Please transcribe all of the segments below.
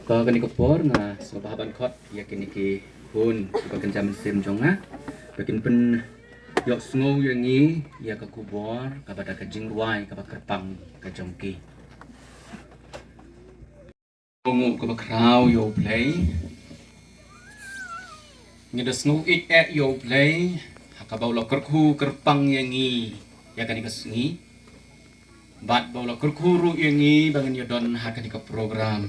Ko kani ko por nga so bahaban khot ya kini ki hun ko kan jam sim jong na bakin pen yok sngo yang ni ya ka kubor ka pada ka jingwai ka kerpang ka jongki Ungu ko bakraw yo play ni da sngo it at yo play hakabaw lo kerku kerpang yang ni ya kani ka sngi bat baw lo kerkuru yang ni bangan yo don hakani ka program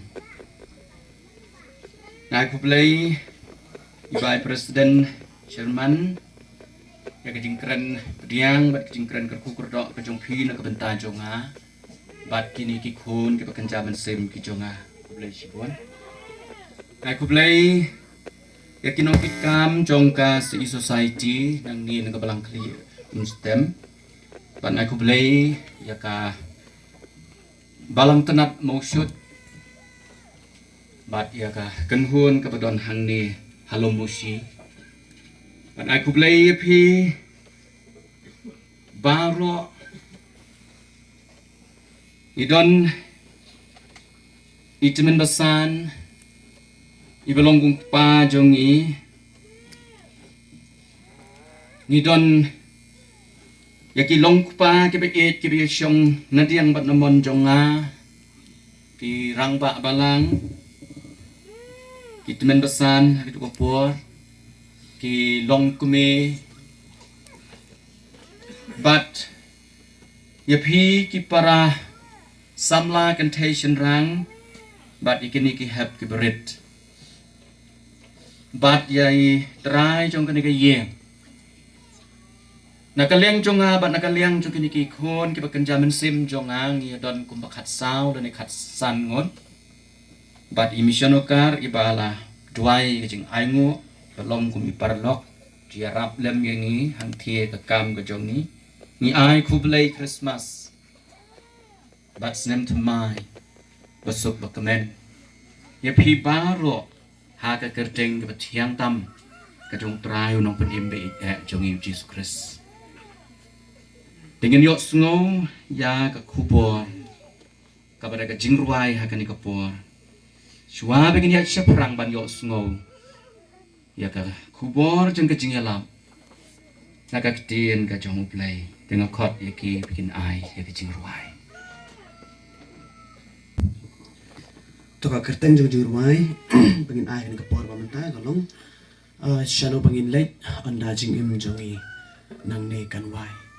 Nah, aku play Ibai Presiden Sherman ya kejingkran pediang bat kejingkran kerkukur dok kejongpi na kebentar jonga bat kini kikun ke pekenjaman sem ki jonga aku play sibuan Nah, aku play ya kinokit kam jongka si society nang ni nang kebalang kli stem bat aku play ya ka balang tenat mau shoot Bat ya ka kenhun kepadon hang ni halom musi. Bat aku play pi baro idon itemen basan ibelonggung pa jongi nidon yaki long pa ke be et ke be syong nadiang bat namon jonga pi rangba balang Ki teman besan hari tu kopor ki long kume but ya pi ki para samla contation rang but ikini ki have ki berit but yai try jong kani ka ye nakaliang jonga but nakaliang jong kini ki khon ki bakenjamen sim jonga ngi don kumbakat sao dan ikat san ngon Bat imisionokar ibala duai kejing aingu belum kum iparlok jiarap lem yangi hang tie ke kam ke jongi ni ai kublai Christmas bat senem temai besok bakamen ya pi baro ha ke kerteng ke tiang tam ke jong trayu nong penim be jongi Jesus Christ dengan yok sngo ya ke kubor kepada ke jingruai ha ke ni kapor Shua begini ya perang ban yo sngo ya ka kubor jeng ke jing yalam naga ketien ka jong play dengan kot ya ki bikin ai ya ke jing ruai to ka kerteng jong jing ruai begin ai ni kapor ba mentai kalong shano begin late anda jing im jongi nang ne kan wai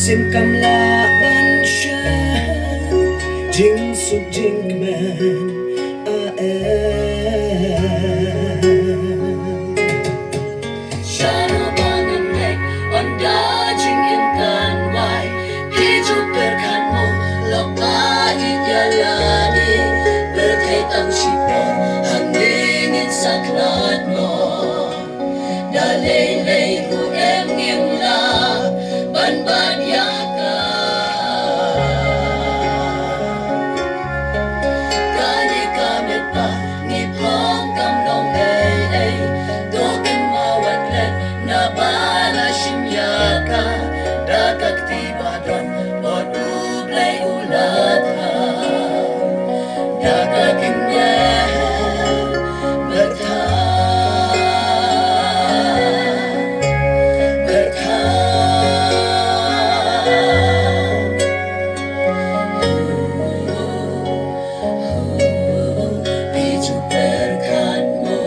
Sim kam la ban sha jing suk jing man a Shano banan lek on da jing im kan wai hi chu per kan mo lok ba i ya la ni per thai tam shi po hang ning in saklat mo da lei lei ru em nim la ban ban ya ka dagat indah Biju berkatmu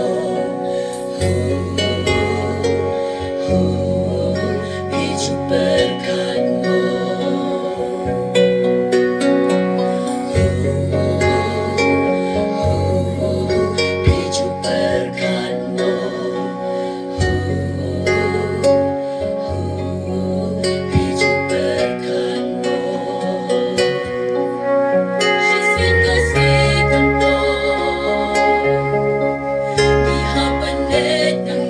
Biju berkatmu Biju berkatmu Biju berkatmu She's kasihkan mo Di hapanet ng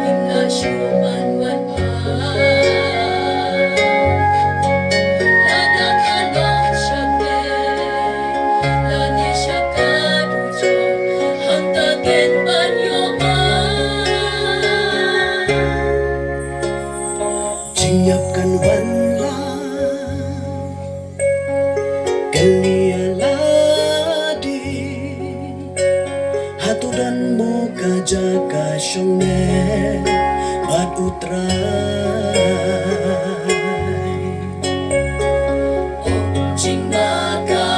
inasyoman Ladakan siya Lani siya kadujo Hangtagin banyoman Siapkan wanla Kalialadi Hatudan mo kajaga syongme Bat utray Jing maka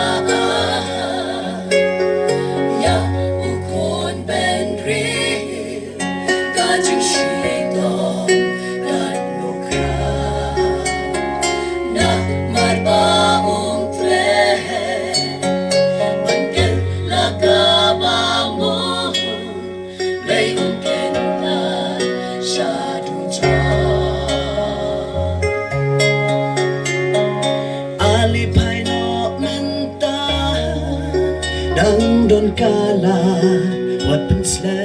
Ya ukon benri Kajing shitong Dan nuka Na marbaong tre Bandel lakabang mo Lay ungken na siya Alipay no menta Dang don kala Wat penslan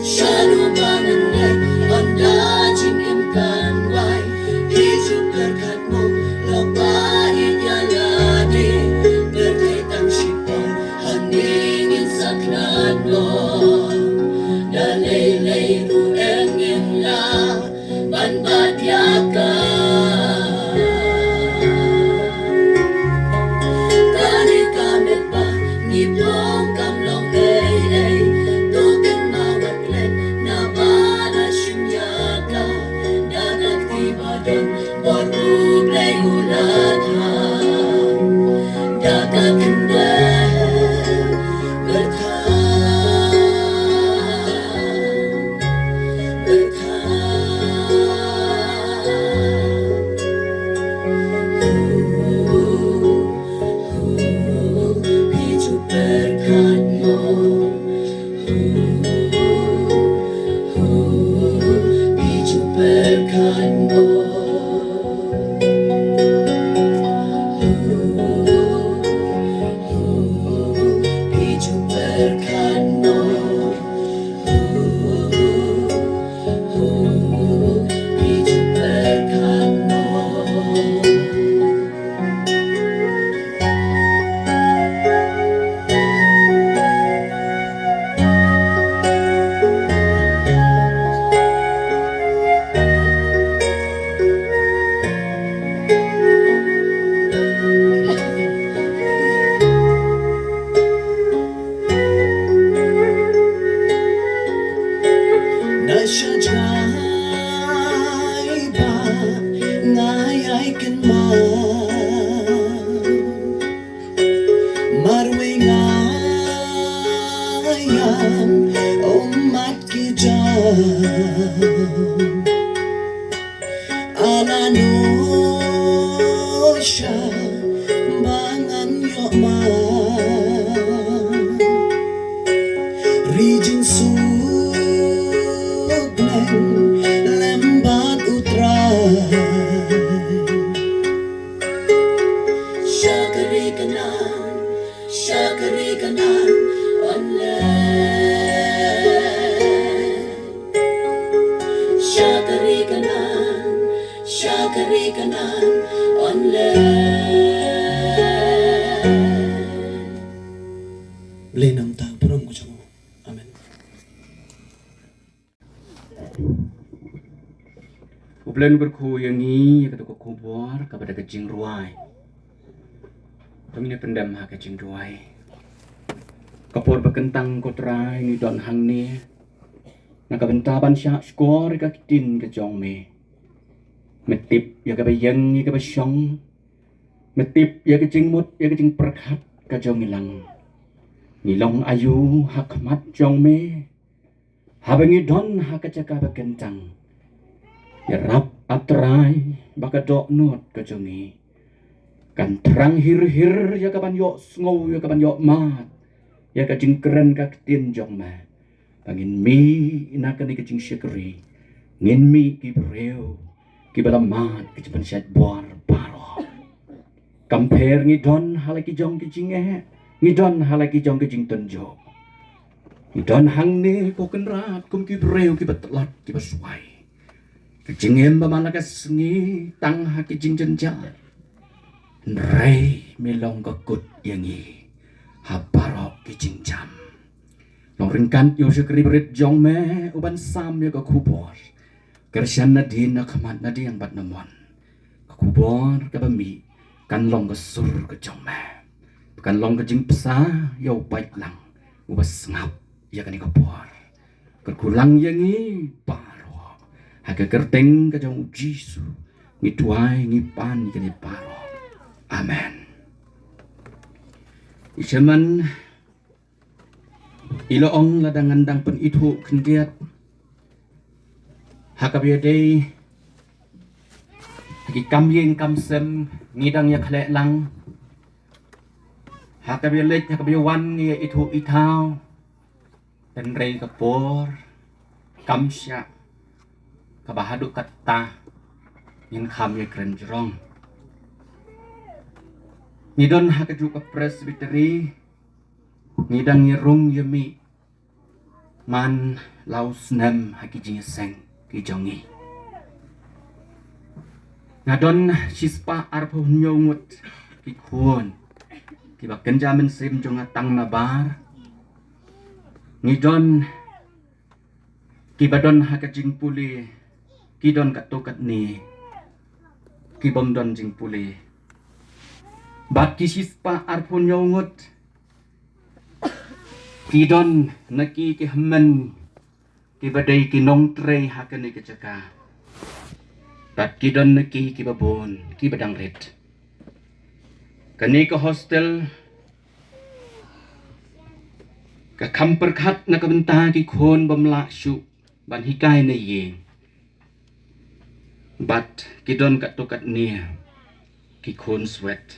Shadow banganay Anda jingim kanway Hidup berkatmu Lopain yaladi Berkaitan sipon Haningin saklan mo Dalay-lay ruengin la Banbadyaka Kani kamit pa Nipong kamlong ay Tuking mawatlet Na bala siyaka Dagat tiba doon Borug lay ulat ha Dagat indah Berkah Biju berkatmu Biju berkatmu Biju berkatmu Biju berkatmu Nasya jai ba Ngayay kan ma Marwe ngayam Umat kijam Alano siya Bangan yokma Rijing sugneng Lembat utray Syakari kanan online Syakari kanan online Lenam ta puram ko chamo. Amen. Keblen berku yang ini kata ko kubur kepada kecing ruai. Kami pendam ha kecing ruai. Kapur berkentang kotrai ni don hang ni. Nak bentaban syak skor ka kitin ke jong me. Metip ya ka bayang ya ka basyong. Metip ya kecing mut ya kecing perkat ka jong ilang. Nilong ayu hakmat jong me. Habangi don ha kecaka berkentang. Ya rap atrai baka dok not ka jongi. Kan terang hir-hir ya kapan yok sngau ya kapan yok mat. Ya ka jing keren ka kitin jong ma. Pangin mi ina ka ni ka jing syakri. Ngin mi ki breu. Ki bala mat ki japan syat buar baro. Compare ngi don halaki jong ki jing ngi don halaki jong ki jing tonjo. Ngi don hang ni ko kenrat kum ki breu ki batlat ki baswai. Kecingem bamana kesengi tang haki jing jenja. Nrei melong kekut yangi. Habarok kicing jam. Long ringkan yo syukri berit jong me uban sam ya ke kubor. Kersian nadin na kamat nadi yang bat namon. Ke kubor ke bami kan long ke sur ke jong me. Bukan long ke jing pesa yo baik lang. Ubas ngap ya kan kubor. Kerkulang yangi baro. Haka kerteng ka jong Jisu ngi tuai ngi pan ni paro. Amen. Isyaman iloong ladangan dang pen itu kendiat. Haka biadei haki kamyeng kamsem ngidang ya khalek lang. Haka bialek haka biawan ngi itu itau. Penrei kapor kamsya kabahadu kata yang kami keren jerong. Nidon hakaju ke presbiteri nidang nyerung yemi man laus nem haki jingseng kijongi. Ngadon sispa arpo nyongut kikun kibaken jamin sim jonga tang nabar. Nidon kibadon hakajing puli kidon katokat ni kibom don jing puli bat kisispa arpun nyongut kidon naki ki hemen kibadai kinong trei hakane kecaka bat kidon naki kibabon kibadang red kani ke hostel ka kamper khat na kabenta ki khon bamla syu ban hikai na ye but kidon katokat ni ki khon sweat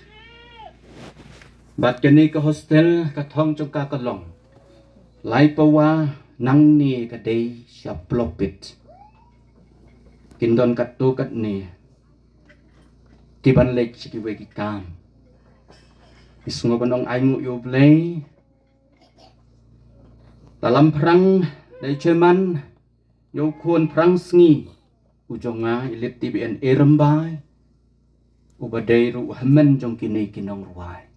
but kani ka hostel ka thong chung ka kalong lai pawa nang ni ka dei sya plopit kindon katokat ni tiban lek ki we ki kam isngo banong aingu yo blei dalam perang dari Jerman yo khon perang sngi ujonga ilit TBN erembai ubadai ru hamen jong kini kinong ruai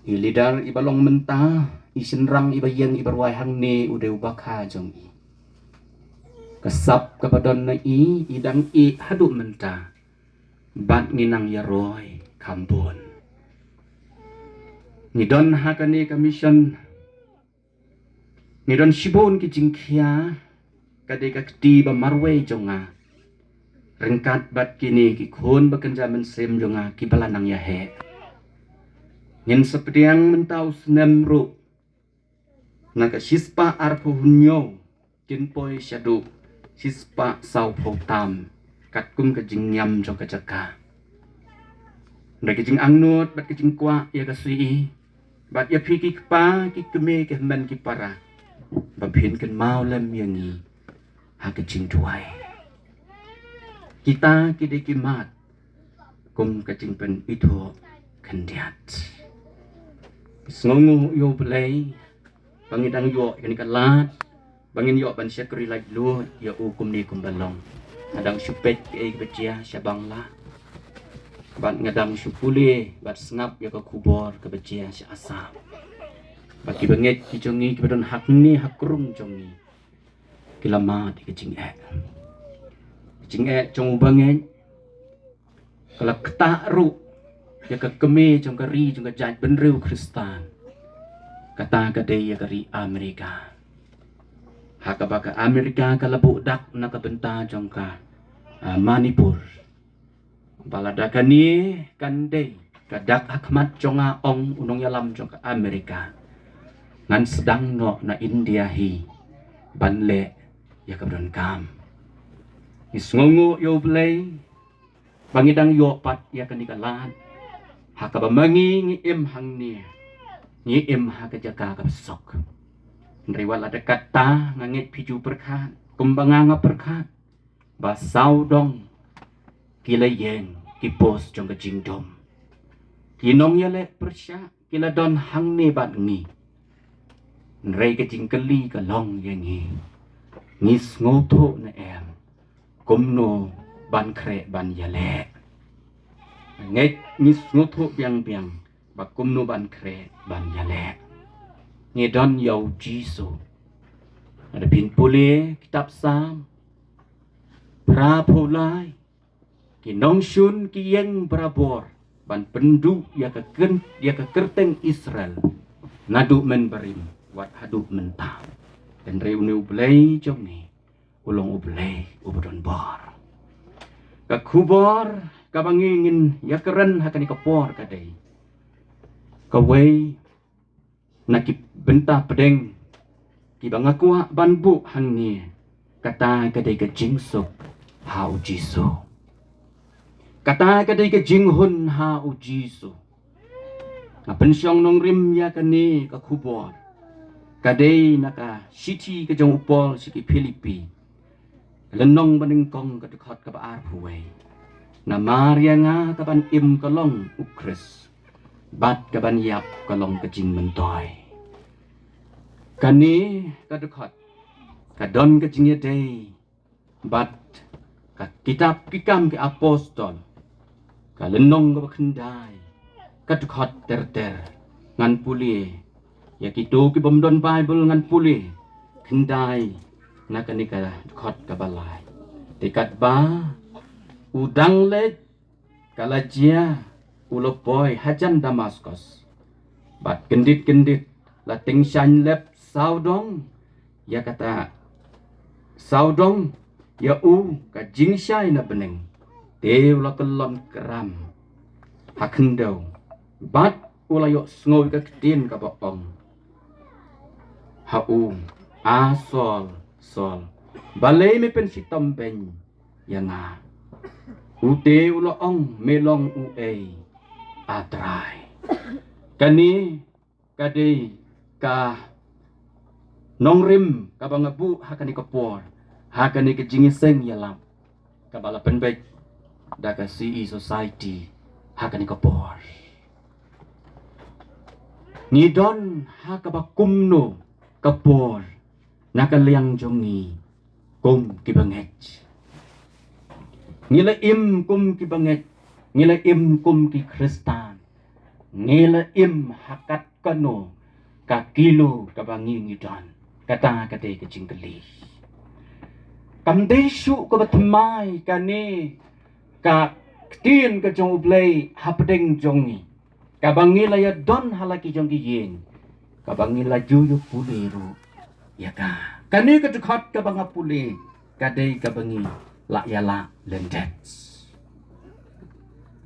ilidar ibalong menta isinrang ibayang ibarwai hang ne ude ubakha jong i kasap kapadon na i idang i hadu menta bat nginang yaroi kambon nidon hakane commission nidon shibon ki jingkhia kadai ka kti ba marwei jonga rengkat bat kini ki khon bekerja mensem jonga ki balanang ya he ngin sepediang mentau snem ru naka sispa arpu hunyo kinpoi syadu sispa sau tam kat kum ka jingyam jong ka jaka ndai ki jing angnut bat ki jing kwa ya ka sui bat ya phi ki pa ki keme ki men ki para ba phin kan mau lem yangi ha ka jing tuai kita kide kimat kum ka jing pen itu kendiat sngongu yo play bangidang yo kan kalat bangin yo ban syakri laj lu ya ukum ni kum balong adang supet ke becia syabangla bat ngadang supuli bat snap ya ka kubor ka becia sy asam baki banget ki jongi ki badon hak ni hak kurung jongi kilama di kecing Jing jong ubangeng kalau ketak ru ya ke keme jong kari jong ke jaj benriu Kristan kata kadai ya kari Amerika hakabaka Amerika kalabu dak na kabenta jong ka Manipur balada kani kandai kadak akmat jonga ong unong yalam jong ka Amerika ngan sedang no na India hi banle ya kabron kam isngongo yo blay bangidang yo pat ya kanikalan hakaba mangi ngi im hang ni ngi im hakajaka kabsok nriwal ada kata ngangit piju perkat kumbanganga perkat basau dong kila yeng kipos jong kajing dom kinong yale persya kila don hang ni bat ngi nrei kajing keli kalong yengi ngis ngoto na em kumno ban kre ban yale ngait ngis ngoto biang biang ba kumno ban kre ban yale ngi don yau jisu ada pin pule kitab sam pra pulai ki nong shun ki yeng brabor ban pendu ya ke kerteng Israel nadu men barim wat hadu mentah dan reuni ublei jong ni ulong ublei ubudon bar ka kubor ka bangingin ya keren hakani kapor kadai kawai nakip benta pedeng ki bangakua banbu hang ni kata kadai ka jingsuk hau jisu kata kadai ka jinghun hau jisu na pensyong nong rim ya kani ka kubor kadai naka city ka jong upol siki Filipi lenong baningkong ka dekat ka baar huway na Maria nga kaban im kalong ukres bat kaban yap kalong kajing mentoy kani ka dekat kadon kajing yaday bat ka kitab kikam ke apostol ka lenong ka bakhenday ka dekat ter ngan puli ya kitu ki bomdon Bible ngan puli kendai na kanika dekat ka balai dekat ba udang let kalajia ulopoy hajan Damaskus bat gendit lating shan lep saudong ya kata saudong ya ka jingshay na beneng dew la kelon keram hakendau bat ulayok sngoy ka ketin ka baong sol balay me pen si tombeng yang ute uloong melong uei atrai kani kadai ka nongrim ka bangabu hakani kapor hakani ka jingiseng yalam ka bala penbek da ka CE society hakani kapor ngidon hakabakumno kapor nakaliang jongi kum kibangech ngila im kum kibanget ngila im kum ki Kristan ngila im hakat kano ka kilo kabangi ngidon kata kate kejingkeli kamdesu ko batmai kane ka tin ka jong ublay hapdeng jongi kabangila ya don halaki jongi yen kabangila juyu puliru ya ka kani ka dekat ka banga puli kadai ka bangi la yala lendet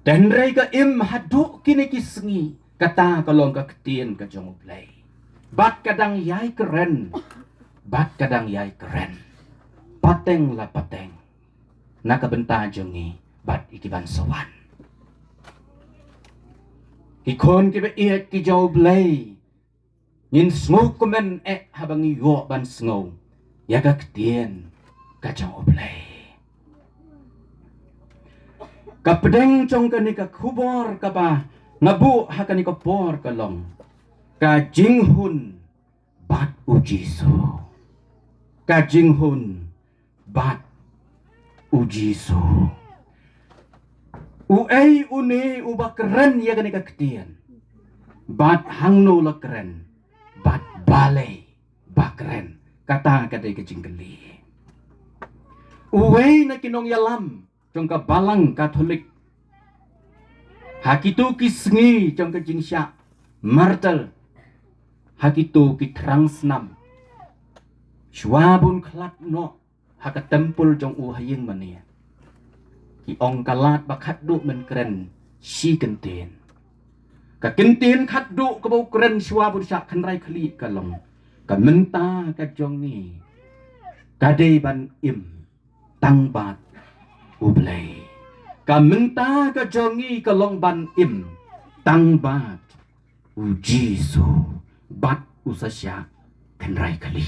dan rei ka im hadu kini kisengi kata kalong ka ketien ka jong ublay bat kadang yai keren pateng la pateng nakabenta jongi bat ikiban sawan ikon kiba iet ki jong ublay yin smoke komen habangi yo ban snow yaga ketien ka jong ublay kapedeng chong kani ka khubor ka ba nabu hakani ka por kalong ka jinghun bat ujiso ka jinghun bat ujiso uei une ubakren ya kani ka ketien bat hangno la keren bat balai bakren kata kadai kejinggeli Uway na kinong yalam trong ka balang Katolik. Hakitu kisngi trong ka jingsya martel. Hakitu ki transnam. Shwabun klat no haka tempul trong u haying mania. Ki ong kalat bakat du men keren si kenten. Ka kenten khat du ka bau keren shwabun syak khanrai khli ka long. Ka menta ka jong ni. Ka dei ban im tăng bát u play cả mình ta cả jongi cả long ban im tăng bát u Giêsu bát u sasya kenrai kali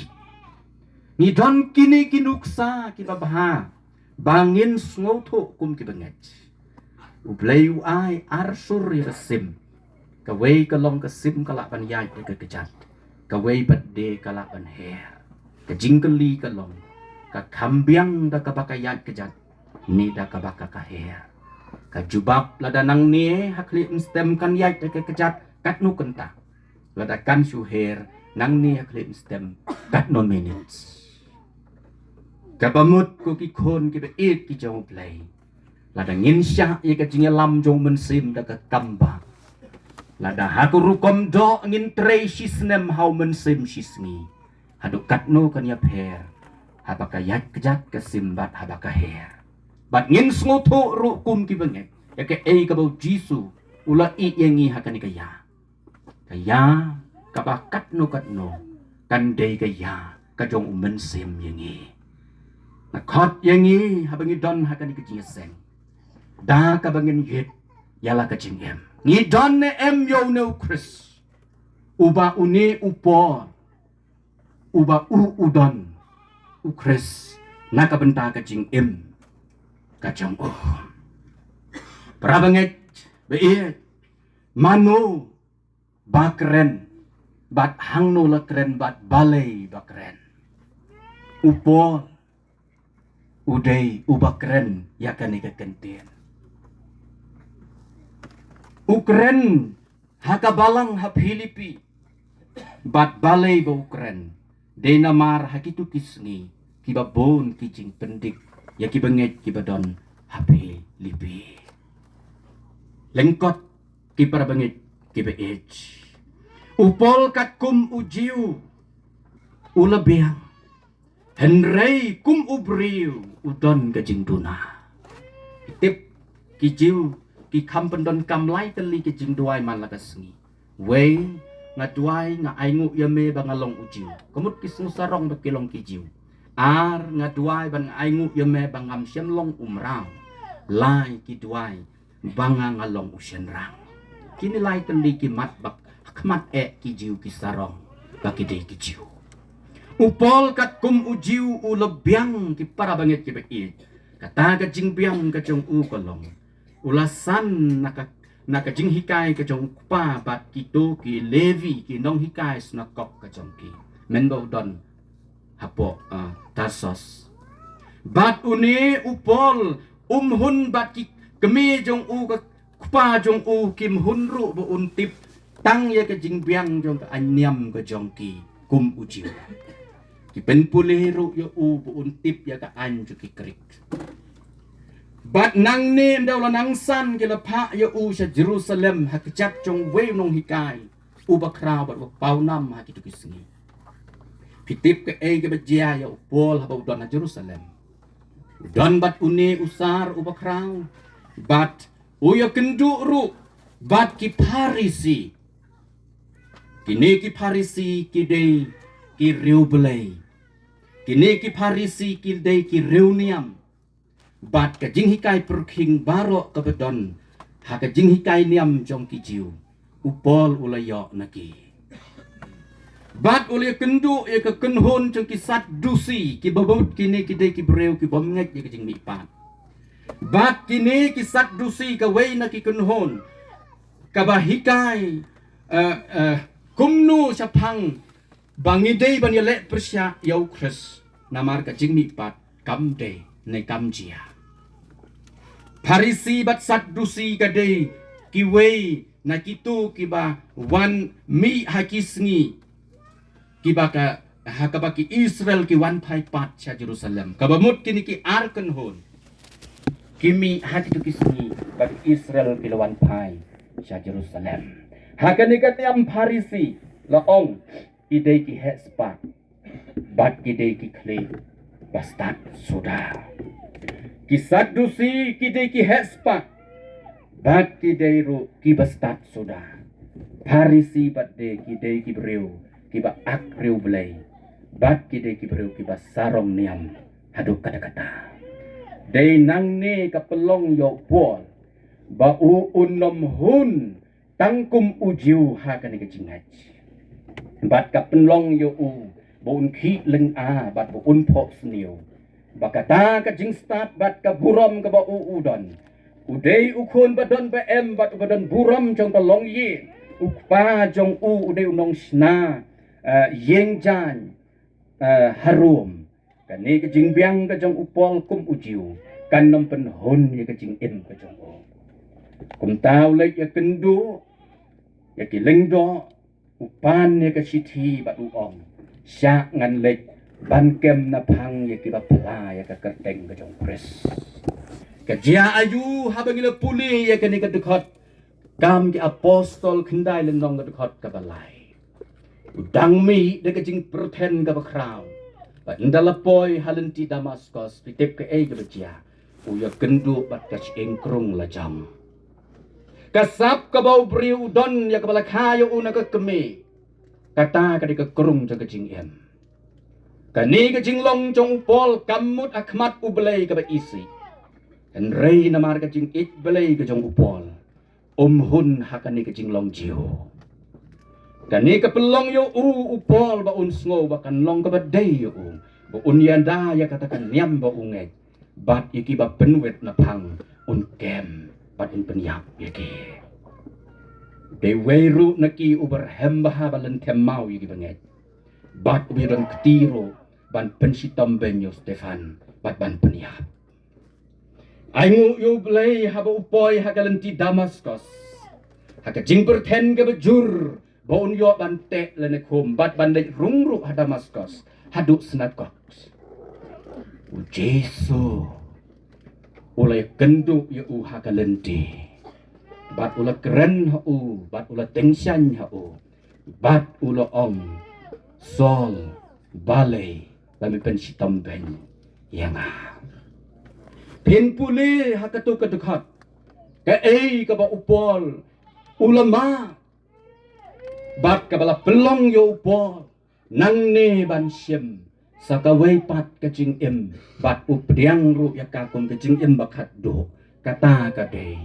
ni don kini kinuksa kibabha bangin sngoto kum kibanget u play u ai arsur ya sim ka wei ka long ka sim kala ban yai ka kejat ka wei badde kala ban her ka jingkeli ka long ka kambiang da kabakayat kejat ni da kabaka kaher ka jubab ladanang ni hakli stem kan yat da kejat kat nu kenta lada kan suher nang ni hakli stem kat non minutes ka pamut ko ki khon ki be it ki jong play lada ngin sya ye ka jingelam jong mensim da ka kamba lada hakuru kom do ngin tre sisnem hau mensim sismi hadu kat nu kan ya per habaka yat kejat ke simbat habaka her bat ngin sngoto ru kum ki benget ya ke ka bau Giêsu ula I yengi hakani kaya ka bakat no kat no kan dei kaya ka jong men sim yengi na khot yengi habangi don hakani ke jingseng da ka bangin yet yala ka jingem ni don ne em yo no Chris uba une upo uba udon Ukres nakabenta ka jing im ka jong prabanget beit manu bakren bat hangno lakren bat balay bakren upo uday ubakren yakani ka kentien ukren hakabalang ha Filipi bat balay ba ukren denamar hakitu kisngi kibabon kijing pendik ya kibanget kibadon hapi lipi lengkot kiparabanget kibeej upol kat kum ujiu ulabiang henrei kum ubriu udon gajing duna tip kijiu ki kampendon kamlai teli kijing duai man lakasngi wei ngaduai nga aingu yame bangalong ujiu kemut kisnu sarong bakilong kijiu ar ngaduai ban aingu yame bangam shenlong umrang lai kiduai banga ngalong ushenrang kini lai tendi kimat bak kmat kijiu kisarong bakide kijiu upol kat kum ujiu ulebyang ki para banget ki beki kata ka jingbyang ka jong u kolong ulasan naka jing hikai ka jong pa bat kito ki Levi ki nong hikai snakok ka jong ki menbo don hapo Tarsos bat une upol hun bat ki kemi jong u ka pa jong u kim hun ru bo untip tang ye ka jing biang jong ka anyam ka jong ki kum ujiu ki pen puleru yo u bo untip ya ka anju ki krik bat nang ne daw la nang san kila pa ya u sa Jerusalem hakjat jong we nong hikai u bakra bat pau nam ha kitu kisngi pitip ke ke bajia ya upol ha don na Jerusalem don bat une usar u bakra bat u ya kendu ru bat ki Parisi kini ki Parisi ki dei ki reubelei kini ki Parisi ki dei ki reuniam bat ka jing hikai perking baro ka bedon ha ka jing hikai niam jong ki jiu upol ulayo naki bat ule kendu ya ka kenhon jong ki sat dusi ki babut kini ki dei ki breu ki bomnget ya ka jing mipat bat kini ki sat dusi ka wei na ki kenhon ka bahikai kumnu sapang bangidei ban yale persya yau kres namar ka jing mipat kamde ne kamjia Parisi bat Saddusi kadei kiwei na kitu kiba wan mi hakisngi kiba ka hakabaki Israel ki wan pai pat cha Jerusalem kabamut kini ki arken hon kimi hati tu kisni bagi Israel ki lawan pai cha Jerusalem hakani katiam Parisi laong idei ki hespat bat idei ki kle bastat sudah ki Sadusi kidei ki hespat bat kidei ru ki bastat sudah Parisi bat de kidei ki breu ki ba akreu belai bat kidei ki breu ki ba sarong niam haduk kata-kata dei nang ne ka pelong yo pol ba u unom hun tangkum ujiu ha kan ke jingaj bat ka pelong yo u bon ki leng a bat bu un pho sniu bakata ka jing start bat ka buram ka ba u udon udei ukun badon ba em bat badon buram jong pelong ye ukpa jong u udei unong sna yeng jan harum kan ni ka jing biang ka jong upol kum ujiu kan nom pen hon ye ka jing em ka jong o kum tau le ya kendu ya ki lengdo upan ye ka sithi bat u ong sya ngan le ban kem na phang ye ki ba pla ye ka kerteng ka jong pres ka jia ayu habangila puli ye ka ni ka dekot kam ki apostol kendai lenong ka dekot ka balai udang mi de ka jing perten ka ba kraw ba ndala poi halenti Damaskus pitep ka e ka bajia uya kendu bat ka engkrung la jam kasap ka bau bri udon ya ka bala khayo una ka keme kata ka di ka krung ja ka jing em kani ka jing long jong pol kamut akhmat ublei ka ba isi en rei na mar ka jing it belei ka jong upol hun hakani ka jing long jiu kani ka pelong yo u upol ba un sngo ba kan long ka ba dei yo ba un yanda ya katakan niam ba unge bat iki ba penwet na pang un kem bat in penyap yaki de weru naki uber hemba balan kemau yaki banget bat ubiran ketiro ban pensitam benyo Stefan bat ban penyap aingu yo blei haba upoi hagalenti Damaskus haka jingper ten ke bejur baun yo ban te lene kum bat ban de rungru ha Damaskus haduk senakoks u Jesu ulai kenduk ya u hagalenti bat ula keren ha u bat ula tengshan ha u bat ula om sol balai kami pensitam ben yang pin puli hakatu kedekat ke ka ba upol ulama bat ka bala pelong yo upol nang ne ban sim sakawai pat ka jing em bat updiang ru ya ka kun ka jing em bakat do kata ka de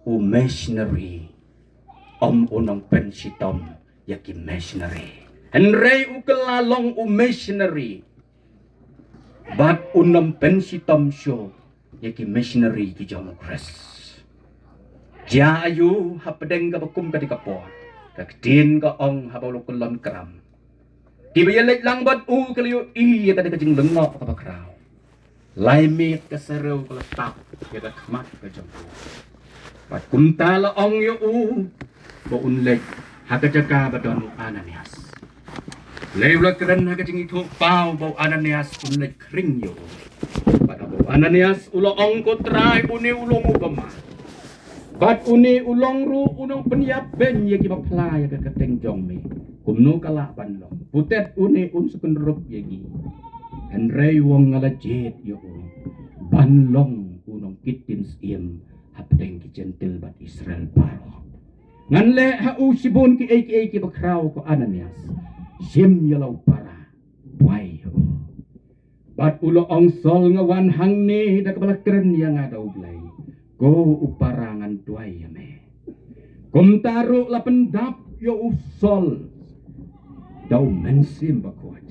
u missionary om unong pensitom ya ki missionary henrei u kelalong u missionary bat unong pensitom show yaki missionary ki jong kres ja ayu hapdeng ka bakum ka dikapor ka tin ka ong habalo kulon kram ki bayalek lang bat u kaliyo i ka de jing lengo ka bakraw lai mi ka sereu ka tap ya ka khmat ka jong pat kumta la ong yo u bo unlek hakajaka badon Ananias leula keren hakajing itu pau bo Ananias unlek kring yo Ananias ulo ong ko try uni ulong ugama bat uni ulong ru unong penyap ben ye ki bapla ya ka keteng jong mi kumno kala banlong putet uni un sukenrup ye gi henrei wong ngala jet yo banlong unong kitin siem hapdeng ki gentil bat Israel paro ngan le ha u sibun ki ki bakraw ko Ananias sim yalau para wai bat ulo ong sol ngawan hang ni da kabala keren yang ada ublay go uparangan tuay yame kum taru la pendap yo usol daw mensim bakwaj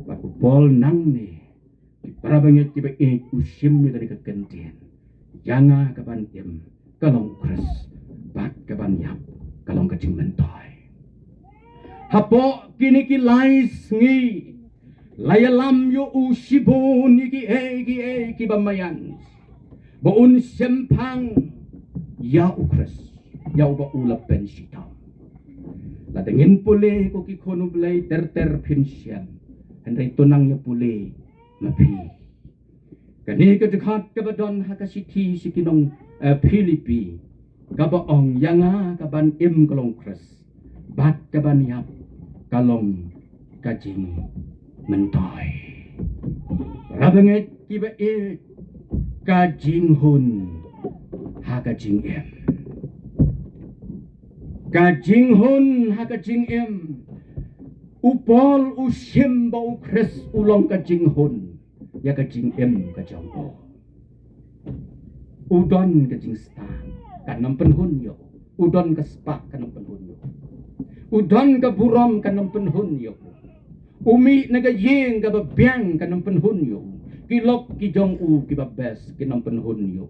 bat upol nang ni para banget tiba usim ni dari kekentien janga kaban im kalong kres bat kaban yap kalong kacing mentoy hapo kini ki lais ngi layalam yo usibon ki bamayan boun sempang ya ukres ya uba ulap pensitam la dengin pule ko ki kono blay ter pensian Henry tunangnya pule mapi. Kani kedekat kabadon hakasiti sikinong Filipi. Kabaong yanga kaban im kalong kres. Bat kaban yap kalong kajing mentoy. Rabanget kiba kajing hun hakajing em. Kajing hun hakajing em. Upol usim bau kres ulong kajing hun. Ya kajing em kajang o. Udon kajing stan. Kanam penhun yo. Udon ke spak kanam penhun yo. Udon ke buram kanam penhun yo. Umi naga yeng ka babyang kanam penhun yo. Kilok ki jong u ki babes kinam penhun yo.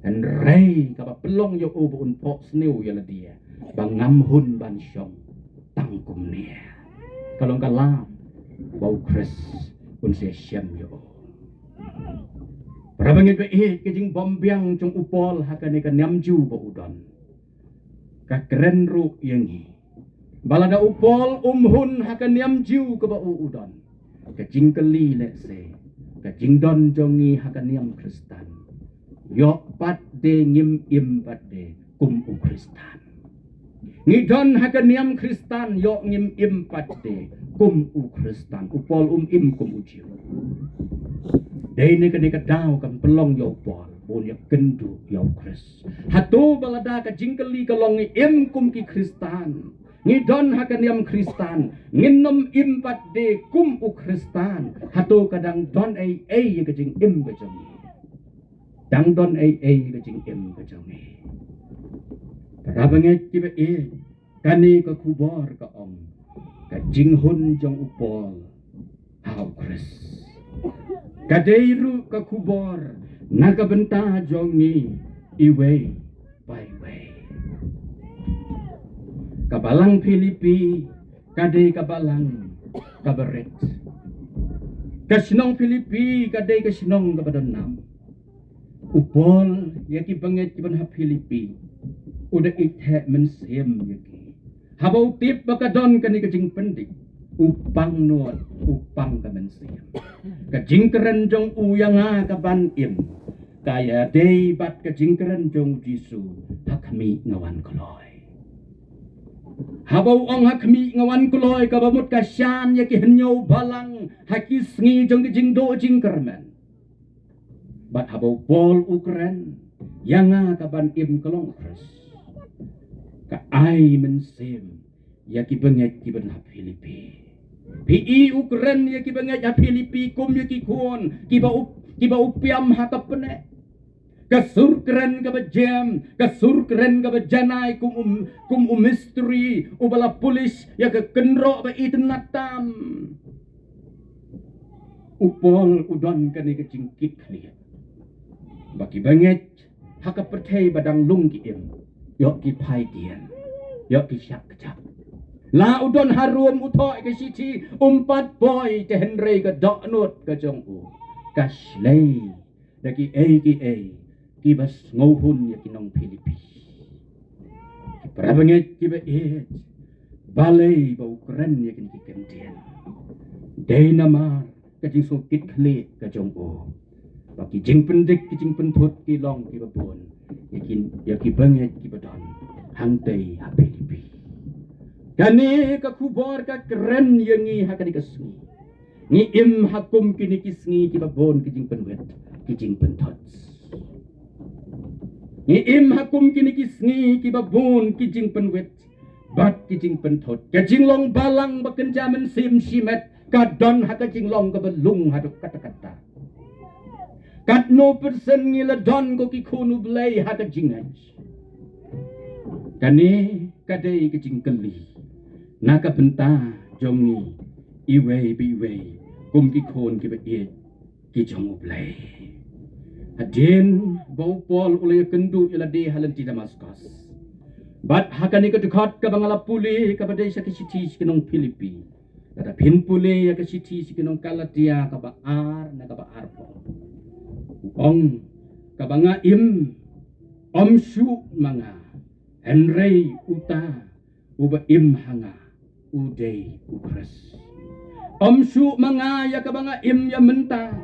And ray ka pelong yo u buun pok snew ya la dia. Bangam hun ban syong tangkum nia. Kalong kalam bau kres un se syam yo. Rabangit ba kajing bombyang chung upol hakane ka nyamju ba udon. Ka keren ru yengi. Balada upol umhun hakan nyamju ka ba udon. Kajing keli letse. Kajing don jongi hakan nyam Kristan. Yok pat de ngim im pat de kum u Kristan. Ngidon hakan nyam Kristan yok ngim im pat de kum u Kristan. Upol im kum ujiu. Dene ka daw kan pelong yo pol bon ya kendu yo Kris. Hatu balada ka jingkeli ka long im kum ki Kristan. Ngidon hakan yam Kristan. Nginom impat de kum u Kristan. Hatu kadang don ai ka jing im ka jong. Dang don ai ka jing im ka jong. Rabanget kiba kani ka kubor ka ong. Ka jing hun jong upol. Hau Kris. Kadeiru ka kubor nagabenta jongi iwe byway. Kabalang Filipi kadei kabalang kabaret. Kasinong Filipi kadei kasinong kabadanam. Upol yaki banget kiban ha Filipi. Udah ithe mensem yaki. Habau tip bakadon kani kajing pendik. Upang nuot, upang kamensem. Kajing keren jong uyanga kaban im. Kaya day bat kajing keren jong jisu hakmi ngawan kuloy. Habau ong hakmi ngawan kuloy kabamut kasyan yaki henyo balang hakis ngi jong kajing do jing kermen. Bat habau pol ukren yanga kaban im kalong kres. Ka ai mensem yaki benget kiban ha Filipi. Pi ukren ya kibangat ya Filipi kum ya kikuon kiba upiam hakapene kasur keren ka bajam kasur keren ka bajanay kum misteri ubala pulis ya ke kenro ba itnatam upol udon kani kecingkit lihat baki banget hakapertay badang lungki im yok ki pai kian yok ki syak kecap. La udon harum utoy ke siti umpat boy te Henry ke doknut ke jong u kaslay daki ki bas ngohun ya kinong Filipi prabanget ki ba balay ba ukren ya kin kikentian day nama kajing sukit kli ke jong u baki jing pendik ki jing pentut ki long ki babon ya ki banget ki badon hangtay ha Filipi. Kani ka kubor ka keren yengi hakani kasngi. Ni im hakum kini kisngi kibabon kijing penwet kijing pentots. Ni im hakum kini kisngi kibabon kijing penwet bat kijing pentot. Kajing long balang bakenjamen sim simet kadon hakajing long kabelung haduk kata-kata. Katno persen ngiladon ko kikunu belay hakajing haj. Kani kadai kijing keli. Naka benta jongi iwe biwe kum ki khon ki ba ki jong ublay adin bau pol ulay kendu ila de halanti Damaskus bat hakani ka dekat ka bangala puli ka badai sa kisiti kinong Filipi kada pin puli ya kisiti kinong Galatia ka baar na ka baar po ong ka banga im omsyu mga Henry uta uba im hanga uday ukras Om su mangaya ka banga im ya menta.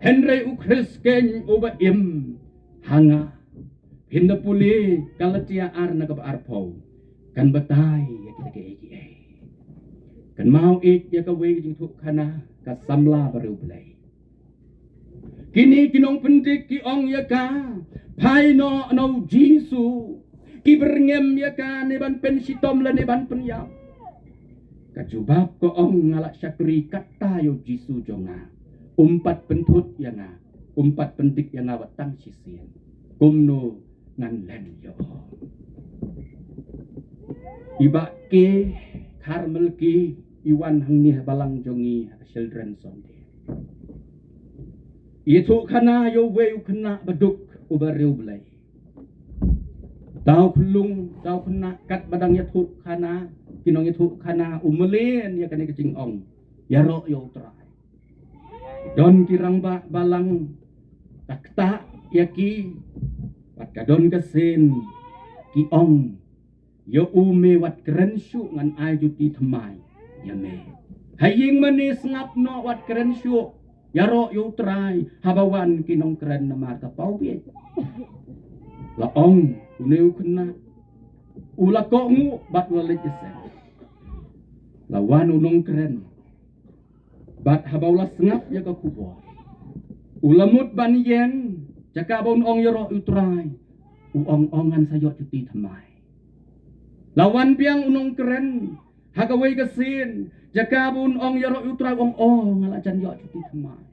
Henry ukris ken uba im hanga. Hinda puli kalatia ar na ka arpo. Kan batay ya kita ke egi. Kan mau ik ya ka we jing thuk khana ka samla baru belai. Kini kinong pendik ki ong ya ka. Pai no Jisu. Ki berngem ya ka ne ban pen sitom la ne ban pen ya. Kajubab ko ong ngalak syakri kata yo Jisu jonga. Umpat pentut ya nga. Umpat pendik ya nga watang sisien. Kumno ngan len yo. Iba ke Karmel ki iwan hang ni balang jongi children Sunday. Itu kana yo we kena beduk ubariu belai. Tau kulung tau kena kat badang ya tu kana kinong ya tu kana umelen ya kene kecing ong. Ya ro yo trai. Don kirang ba balang takta ya ki pat kadon kesen ki ong yo ume wat keren syu ngan ai juti thmai ya me. Haying manis ngap no wat keren syu ya ro yo trai habawan kinong keren na marka pau bi. La ong uneu kena ula ko ngu bat walit isen. Lawan unong keren bat habaulah sengap ya ka kubo. Ulamut ban yen jaka bon ong yoro utrai uong-ongan sayo cuti thamai. Lawan biang unong keren hagawai kesin jaka bon ong yoro utrai ong ngalajan yo cuti thamai.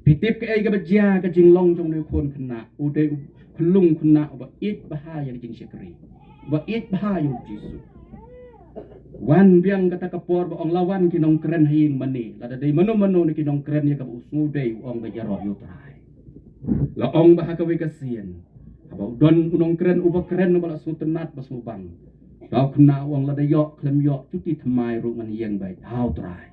Pitip ke ai ga bajia ka jinglong jong ne kon kena ude kulung kena ba it bahaya jing syakri. Ba it bahaya Jisu. Wan biang kata kapor ba ong lawan kinong keren hing mani lada dai mano ni kinong keren ya ka usngu dei ong ba jaro yo trai la ong ba hakawi kasien aba don unong keren uba keren bala su tenat bas mubang dau kena ong lada yo klem yo cuti thamai ru man yeng bai hau trai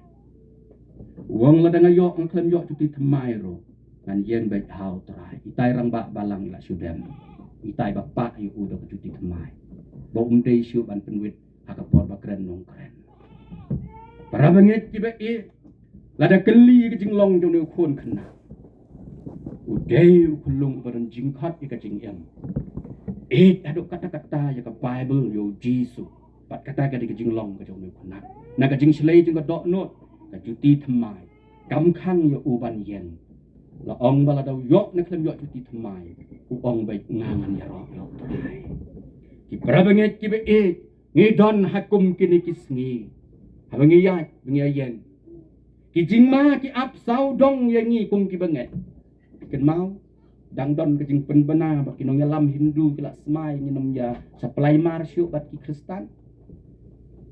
ong lada ngayo ang klem yo cuti thamai ru man yeng bai hau trai itai rang ba balang ila sudem itai ba pa yu udo cuti thamai ba dei syu ban penwit hakapor bakren nong keren. Para bangit kiba lada keli ke jinglong jong ne khon khna. Udei kulung baran jingkhat ke jing em. Aduk kata-kata ya ka Bible yo Jisu. Pat kata ka ke jinglong ke jong ne khna. Na ka jing slei jing ka dok not ka juti thamai. Kam khang yo uban yen. La ong bala dau yok ne klem yok juti thamai. U ong bai ngangan ya ro yo trai. Ki para bangit kiba ngidon hakum kini kisngi habangi yat bengi ayen ki jingma ki ap sau dong yangi kung ki banget ken mau dang don ke jing pen bana ba kinong lam Hindu kila smai nginom ya supply mar syu bat ki Kristen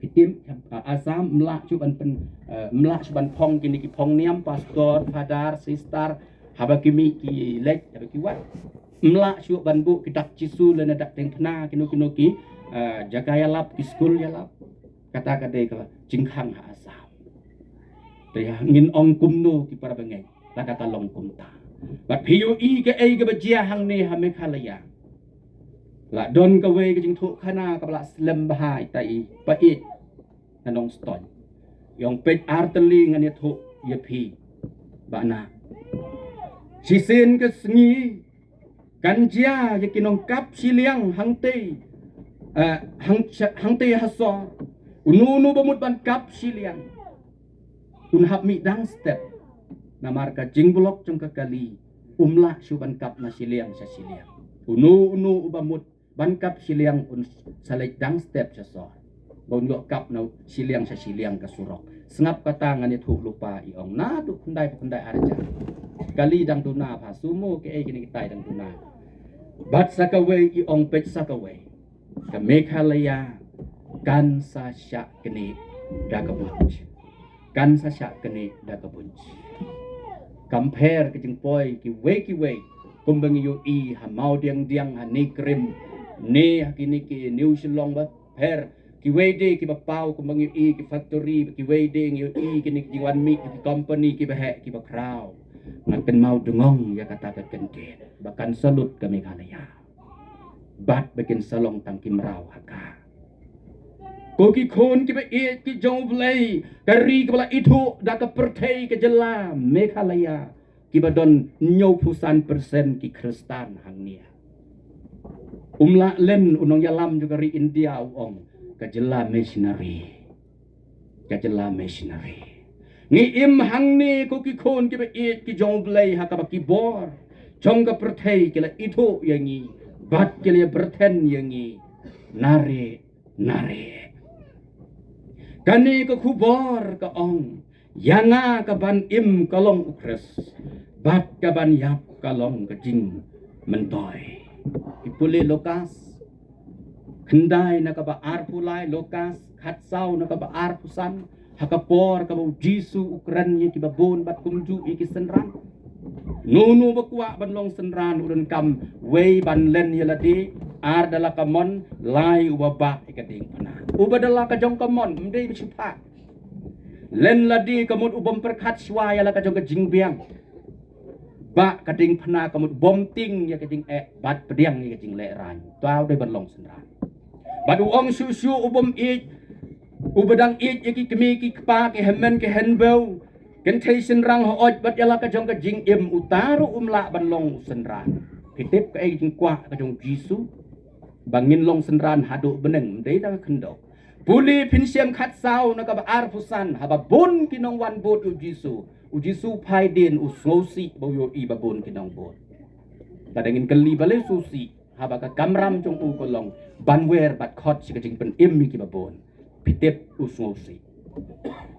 pitim asam mlak chu ban pen mlak ban phong kini ki phong niam pastor father sister habakimi ki lek habaki wat mlak syu ban bu ki dak Jisu le na dak teng khna kino ki jaga ya lap ki school ya lap kata kade kala jingkhang ha asam ya ngin ong kumno ki para bangai la kata long kumta bat phiu ke ai ke bajia hang ne ha me khalaya la don ka we ke jing thu khana ka bla slem bahai tai pa it nanong stoi yong pet arteli ngan ya thu ye phi ba na sisen ke sngi kanjia ye kinong kap siliang hang te hang te haso unu bamut ban kap siliang unhap mi dang step na marka jingblok jong kakali umla suban kap na siliang sa siliang unu bamut ban kap siliang un salai dang step sa so bon yo kap na siliang sa siliang ka surok sengap katangan itu lupa iong na du kundai arja kali dang tuna pa sumo ke kini kitai dang tuna bat sakaway iong pet sakaway ka Meghalaya kan sa sya kene dagabunj kan sa sya kene dagabunj compare ke jing poi ki we kumbang yu ha mau diang ha ni krim ne kini ki new silong ba per ki we de ki ba pau kumbang yu ki factory ki we de yu kini ki wan mi ki company ki ba he ki ba crow ngaken mau dengong ya kata ka kente bahkan salut ke Meghalaya bat bikin salong tangki merau haka Ko ki khon ki ba e ki jong blai kari ka bala itu da ka perthei ke jela Meghalaya ki ba don 90% ki Kristen hang nia. Umla len unong yalam juga ri India uong ka jela missionary. Ka jela missionary. Ngi im hang ni ko ki khon ki ba e ki jong blai ha ka ba ki bor. Jong ka perthei ki la itu yangi bat ki la berthen yangi nare nare. Kani ke kubor ke ong, yanga ke ban im kalong ukres, bat ke ban yap kalong ke jing mentoy. Ipuli lokas, kendai na ke ba arpulai lokas, khatsau na ke ba arpusan, hakapor ke ba jisu ukran ye ki ba bon bat kumju iki senran. Nunu bakwa ban long senran urun kam wei ban len yeladi ar dala kamon lai ubaba ikading pana. Uba dala ka jong kamon mdei bichipa. Len ladi kamut ubam perkat swaya la ka jong ka jingbiang. Ba kading pana kamut bom ting ya kading bat pediang ya kading le ran. Tau de ban long senran. Bad uong susu ubam ubadang yaki kemi ki kpa ki hemen ki henbeu. Kentai senrang hooj bat yala ka jong ka jing im utaru umla ban long senran. Pitip ka jing kwa ka jong jisu. Bangin long senran haduk beneng mdei ta kendo. Puli pinsiam khat sau na ka ba arpusan haba bon kinong wan bot u jisu pai din u ngosi bo yo i babon kinong bot. Kadangin kali bale susi haba ka kamram jong u kolong banwer bat khot si ka jing pen im mi ki babon. Pitip u ngosi.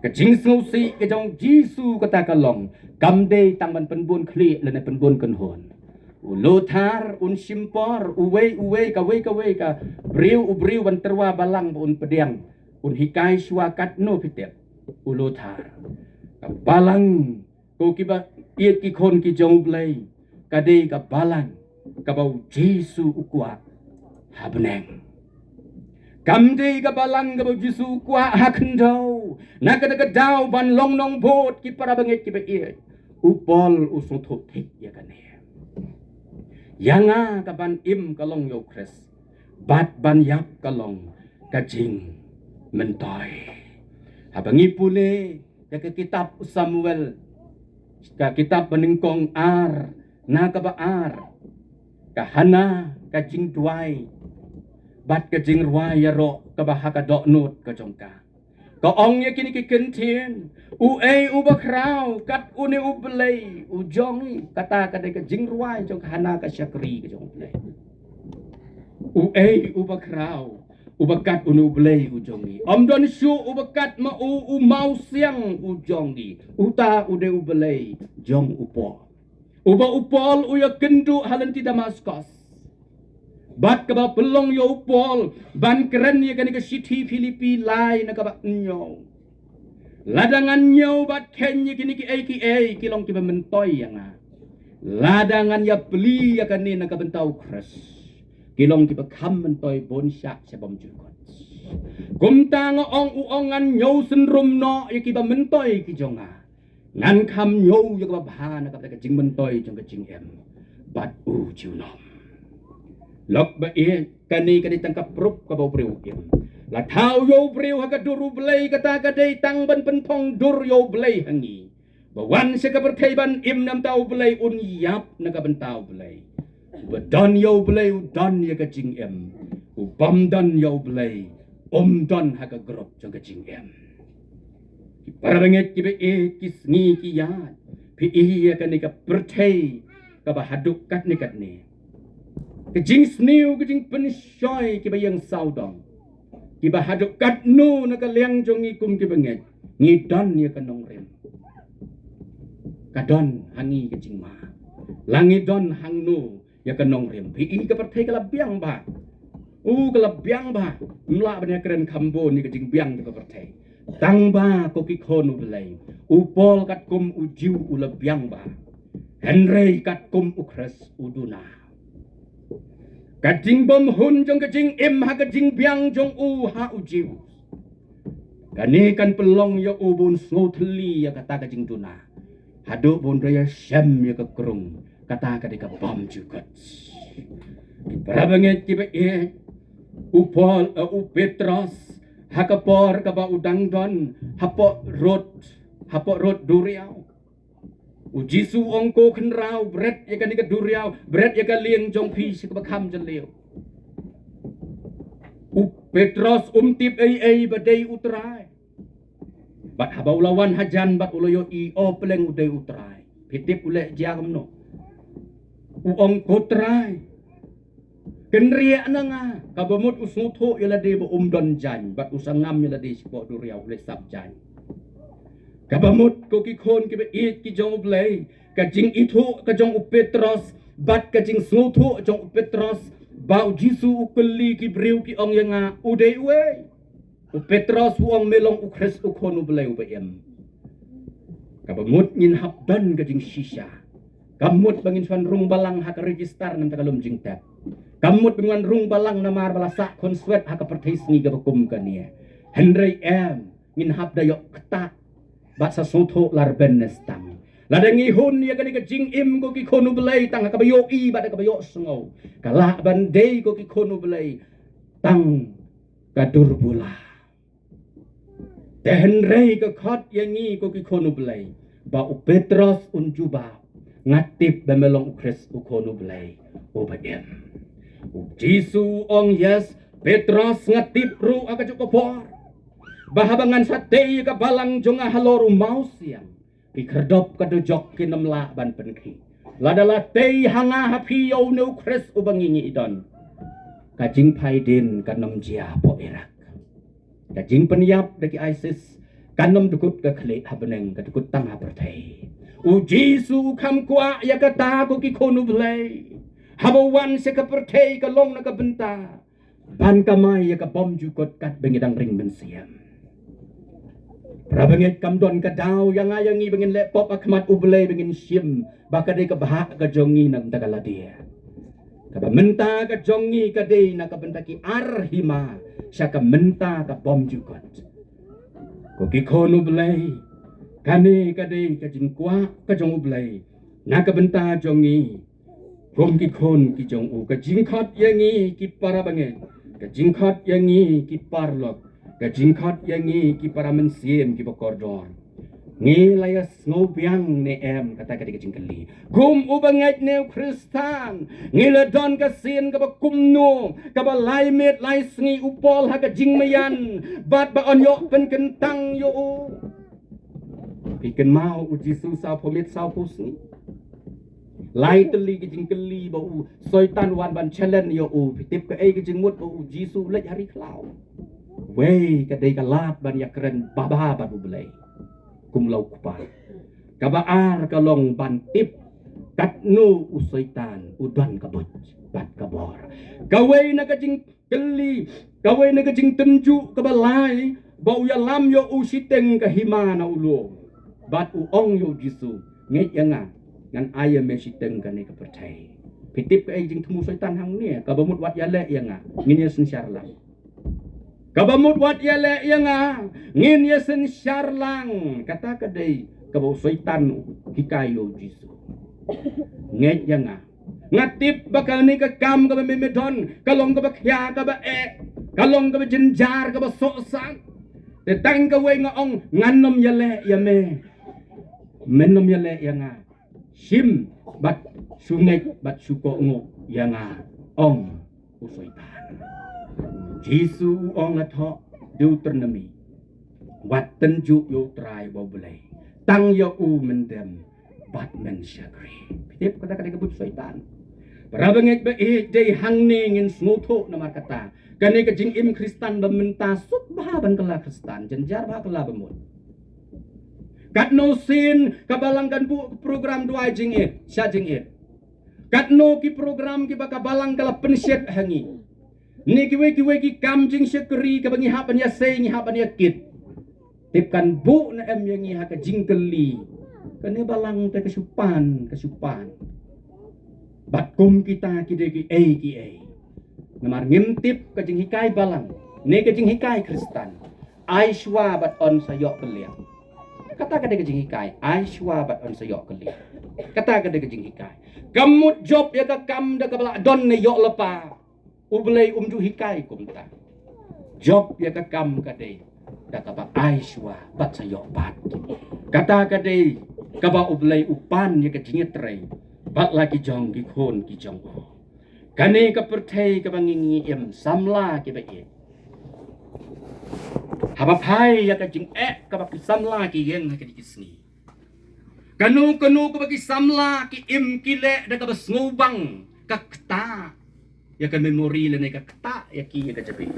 Ka jing ngosi ka jong jisu kata kalong kamde tang ban penbon kli le na penbon kenhon. Ulothar un simpor uwe ka briu ban terwa balang un pediang un hikai swakat no pitep ulothar ka balang ko kiba iet ki khon ki jong blai ka de ka balang ka bau Jesu ukwa habneng kamde ka balang ka bau Jesu ukwa hakendo nakada daw ban long nong bot ki para banget ki ba iet upol usung thop thik ya kane Yanga kaban im kalong yo kres, bat ban yap kalong kajing mentoy. Habangi pule ya ke kitab Samuel, ka kitab peningkong ar, na kabaar, kahana kajing duai, bat kajing ruai ya ro kabahaka dok not kajongka. Kaong ya kini kikentien, ubakrau, kat uni ubelay, ujongi, kata kadai ka jingruai, jong kahana ka syakri ka jong ubelay. Ubakrau, ubakat uni ubelay, ujongi. Don syu ubakat ma mau siang ujongi, uta ude ubelay, jong upo. Uba upol uya kendu halanti Damaskus. Bat kaba pelong yo upol ban keren ya kani ke City Filipi lai na kaba nyo ladangan nyo bat kenya kini ki kilong ki mentoy yang ladangan ya beli ya kani na kabentau kres kilong ki bekam mentoy bonsyak sebom jukot kumtang ong uongan nyo senrum no ya ki mentoy ki jonga ngan kam nyo ya kaba bahana kaba jing mentoy jong jing em bat junom Lok ba kani tangkap prup ka bau priu kim. La thau yo priu ha ka duru blai kata ka dei tang ban penthong dur yo blai hangi. Bawan se ka perthei ban im nam tau blai un yap na ka ban tau blai. Ba don yo blai u don ya ka jing em. U bam don yo blai don ha ka grop jong ka jing em. Ki paranget ki be kis ni ki ya. Pi ya ka ni ka perthei ka ba haduk kat ni. Kejing sniu kejing pensyoy kiba yang saudong kiba haduk kat nu naka liang jong ikum kiba nget ngidon ya kanong rem kadon hangi kejing ma langidon hang nu ya kanong rem pi ka perthai kala biang ba kala biang ba mla banya keren kambo ni kejing biang ka perthai tang ba ko ki khonu belai upol kat kum ujiu ula biang ba henrei kat kum ukres uduna Kajing bom hun jong kajing im ha kajing biang jong ha ujiu. Kani kan pelong ya ubun snotli ya kata kajing tuna. Hadu bun raya syam ya kekerung kata kadika bom juga. Parabanget kiba upol Petros hakapor ka ba udang don hapo rot duriau Jisu ong ko khen rau bret ya ka ni ka duriau bret ya ka lieng jong phi si ka kham jan leo Petros tip ay badai utrai bat habau lawan hajan bat uloyo I opleng udai utrai pitip ule jagam no uong kotrai kenria na nga kabamut usutho ila de bo don jan bat usangam ila de sipo duriau ule sab jan kabamut ko ki khon ki be it ki jong blay ka jing ithu ka jong Petros bat ka jing sutho jong Petros bau Jisu ukeli ki briu ki ong yang udai we Petros uong melong ukres ukhonu blay ubem kabamut ngin habdan ka jing shisha kamut bangin fan rung balang hak register nam takalum jing tap kamut bangin rung balang namar balasa konsuet hak pertais ni ga bakum kania Henry M ngin habda yok keta bat sa sotho lar benestang Ladangi hun ya gani ka jing im ko ki khonu belai tang ka bayo I ba ka bayo sengo kala bandei ko ki khonu belai tang ka durbula Tehen rei ka khot yangi ko ki khonu belai ba Petros unjuba ngatip bemelong ukres ukhonu belai obadem Jisu ong yes Petros ngatip ru aga jukopor bahabangan sate ka balang jonga halor umaus yang Ikerdop kadujok kinamla ban penkhi. Ladala tei hanga hapi yo no kres ubangingi idon. Kajing paidin kanam jia po Irak. Kajing peniap daki ISIS kanam dukut ke klik habeneng kadukut tang hapertai. Jisu kam kwa ya kata ko ki khonu blai. Habawan se ka pertai ka long na ka benta. Ban kamai ya ka bom jukot kat bengidang ring mensiam. Prabangit kamdon ka daw yang ayangi bangin lepop akmat ublay bangin sim baka day ka baha ka jongi ng tagaladia. Kabamenta ka jongi ka day nakabenta ki arhima siya ka menta ka bom jukot. Kukikon ublay kani ka day ka jingkwa ka jong ublay nakabenta jongi kumkikon ki jong u ka jingkot yangi ki parabangit ka jingkot yangi ki parlok Kajingkat yangi ki para mensiem ki bakordor. Ngi layas ngobiang ne em kata kadi kajingkali. Kum ubangat ne Kristan. Ngi ladon kasin ka bakumno ka ba laimet lai sngi upol ha kajingmayan. Bat ba onyo pen kentang yo. Piken mau Jisu sa pomit sa pusni. Lai teli kajingkali ba u soitan wan ban challenge yo u pitip ka ai kajingmut u Jisu lej hari klau. Wey kadai kalat ban ya keren baba babu belai kumlau kupa kabaar kalong bantip katnu usaitan udan kabut bat kabor kawai na kajing keli kawai na kajing tenju kabalai bau ya lam yo usiteng kahimana ulo bat uong yo Jisu ngai yanga ngan ayam mesiteng kane kapercai pitip ka jing temu saitan hang ni kabamut wat yale yanga ngini sensyarlang Kabamut wat yale yanga ngin yesen syarlang kata kadai kabau syaitan hikayo Jisu nget yanga ngatip bakal ni ka kam ka memedon kalong ka bakya ka ba kalong ka jenjar ka ba sosang tetang ka we ngaong nganom yale yame menom yale yanga sim bat sungai bat suko ngo yanga ong usaitan Jisu ong latho Deuteronomy wat tenju yo trai boblay tang yo u mendem bat men syagri pitip kata kata kebut syaitan parabangek ba day hangning in smutho namar kata kani ka jing im Kristan bamenta sut bahaban kala Kristan jenjar bah kala bamut kat no sin kabalangkan bu program dua jing it sya jing it kat no ki program ki bakabalang kala pensyet hangi ni kiwe ki kam jing syakri ka bangi hapan ya sei ngi hapan ya kit tipkan bu na em yang ngi ha ka jingkeli kani balang te kasupan bat kum kita ki namar ngimtip ka jing hikai balang ne ka jing hikai Kristan aishwa bat on sayok keliang kata ka de ka jing hikai aishwa bat on sayok keliang kata ka de ka jing hikai kamut job ya ka kam da ka bala don ne yok lepa ublay umju hikai kumta job ya ka kam ka de da ka ba ai shwa bat sa yo bat kata ka de ka ba ublai upan ya ka jing tre bat la ki jong ki khon ki jong kane ka perthei ka bangingi em samla ki ba e haba phai ya ka jing ka ba ki samla ki yeng ka di kisni kanu ka ba ki samla ki im ki le da ka ba ngubang ka kta ya ka memori le ne ka kta ya ki ya ka jabi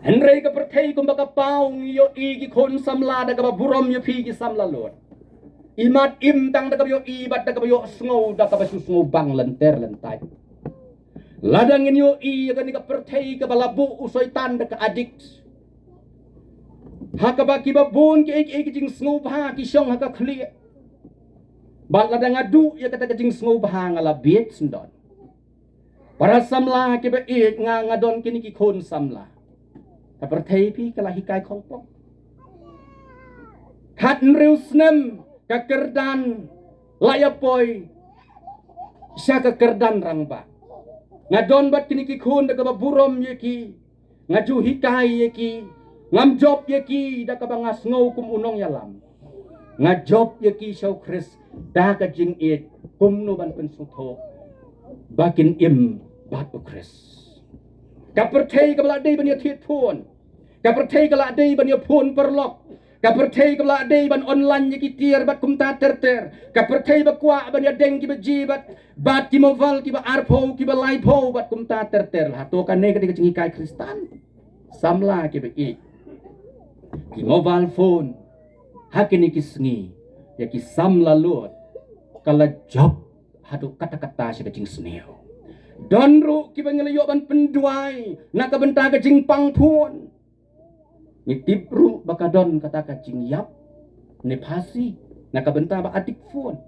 Henry ka perthei kum ba ka paung yo i ki khon samla da ka ba burom yo phi ki samla lot imat im tang da ka yo i bat da ka yo sngo da ka ba su sngo bang lenter lentai ladangin yo i ka ni ka perthei ka balabu usoitan da ka addict ha ka ba ki ba bun ki ek jing sngo bha ki shong ha ka clear bat ladang adu ya kata ka jing sngo bha ngala biet sindon para samla ki ba ek nga ngadon kini ki khon samla ka perthei pi ka la hikai khong pok khat riu snem ka kerdan laya poi sya ka kerdan rang ba ngadon bat kini ki khon da ka ba burom ye ki ngaju hikai ye ki ngam job ye ki da ka ba ngas ngau kum unong yalam ngajob ye ki show Chris da ka jing it kum no ban pen su tho bakin im bat u Chris ka perthei ka la dei ban ye thiet phun ka perthei ka la dei ban ye phun perlok ka perthei ka la dei ban online ye ki tier bat kum ta ter ka perthei ba kwa ban ye deng ki ba ji bat ki moval ki ba arpho ki ba lai pho bat kum ta ter ha to ka ne ka jing kai Kristan samla ki ba i ki mobile phone hakini kisngi ya ki samla lot kala job hadu kata-kata si kajing sneo donru ki bangelayo ban penduai nak benta kajing pangpun ni tipru bakadon kata kajing yap ni pasi nak benta ba adik phone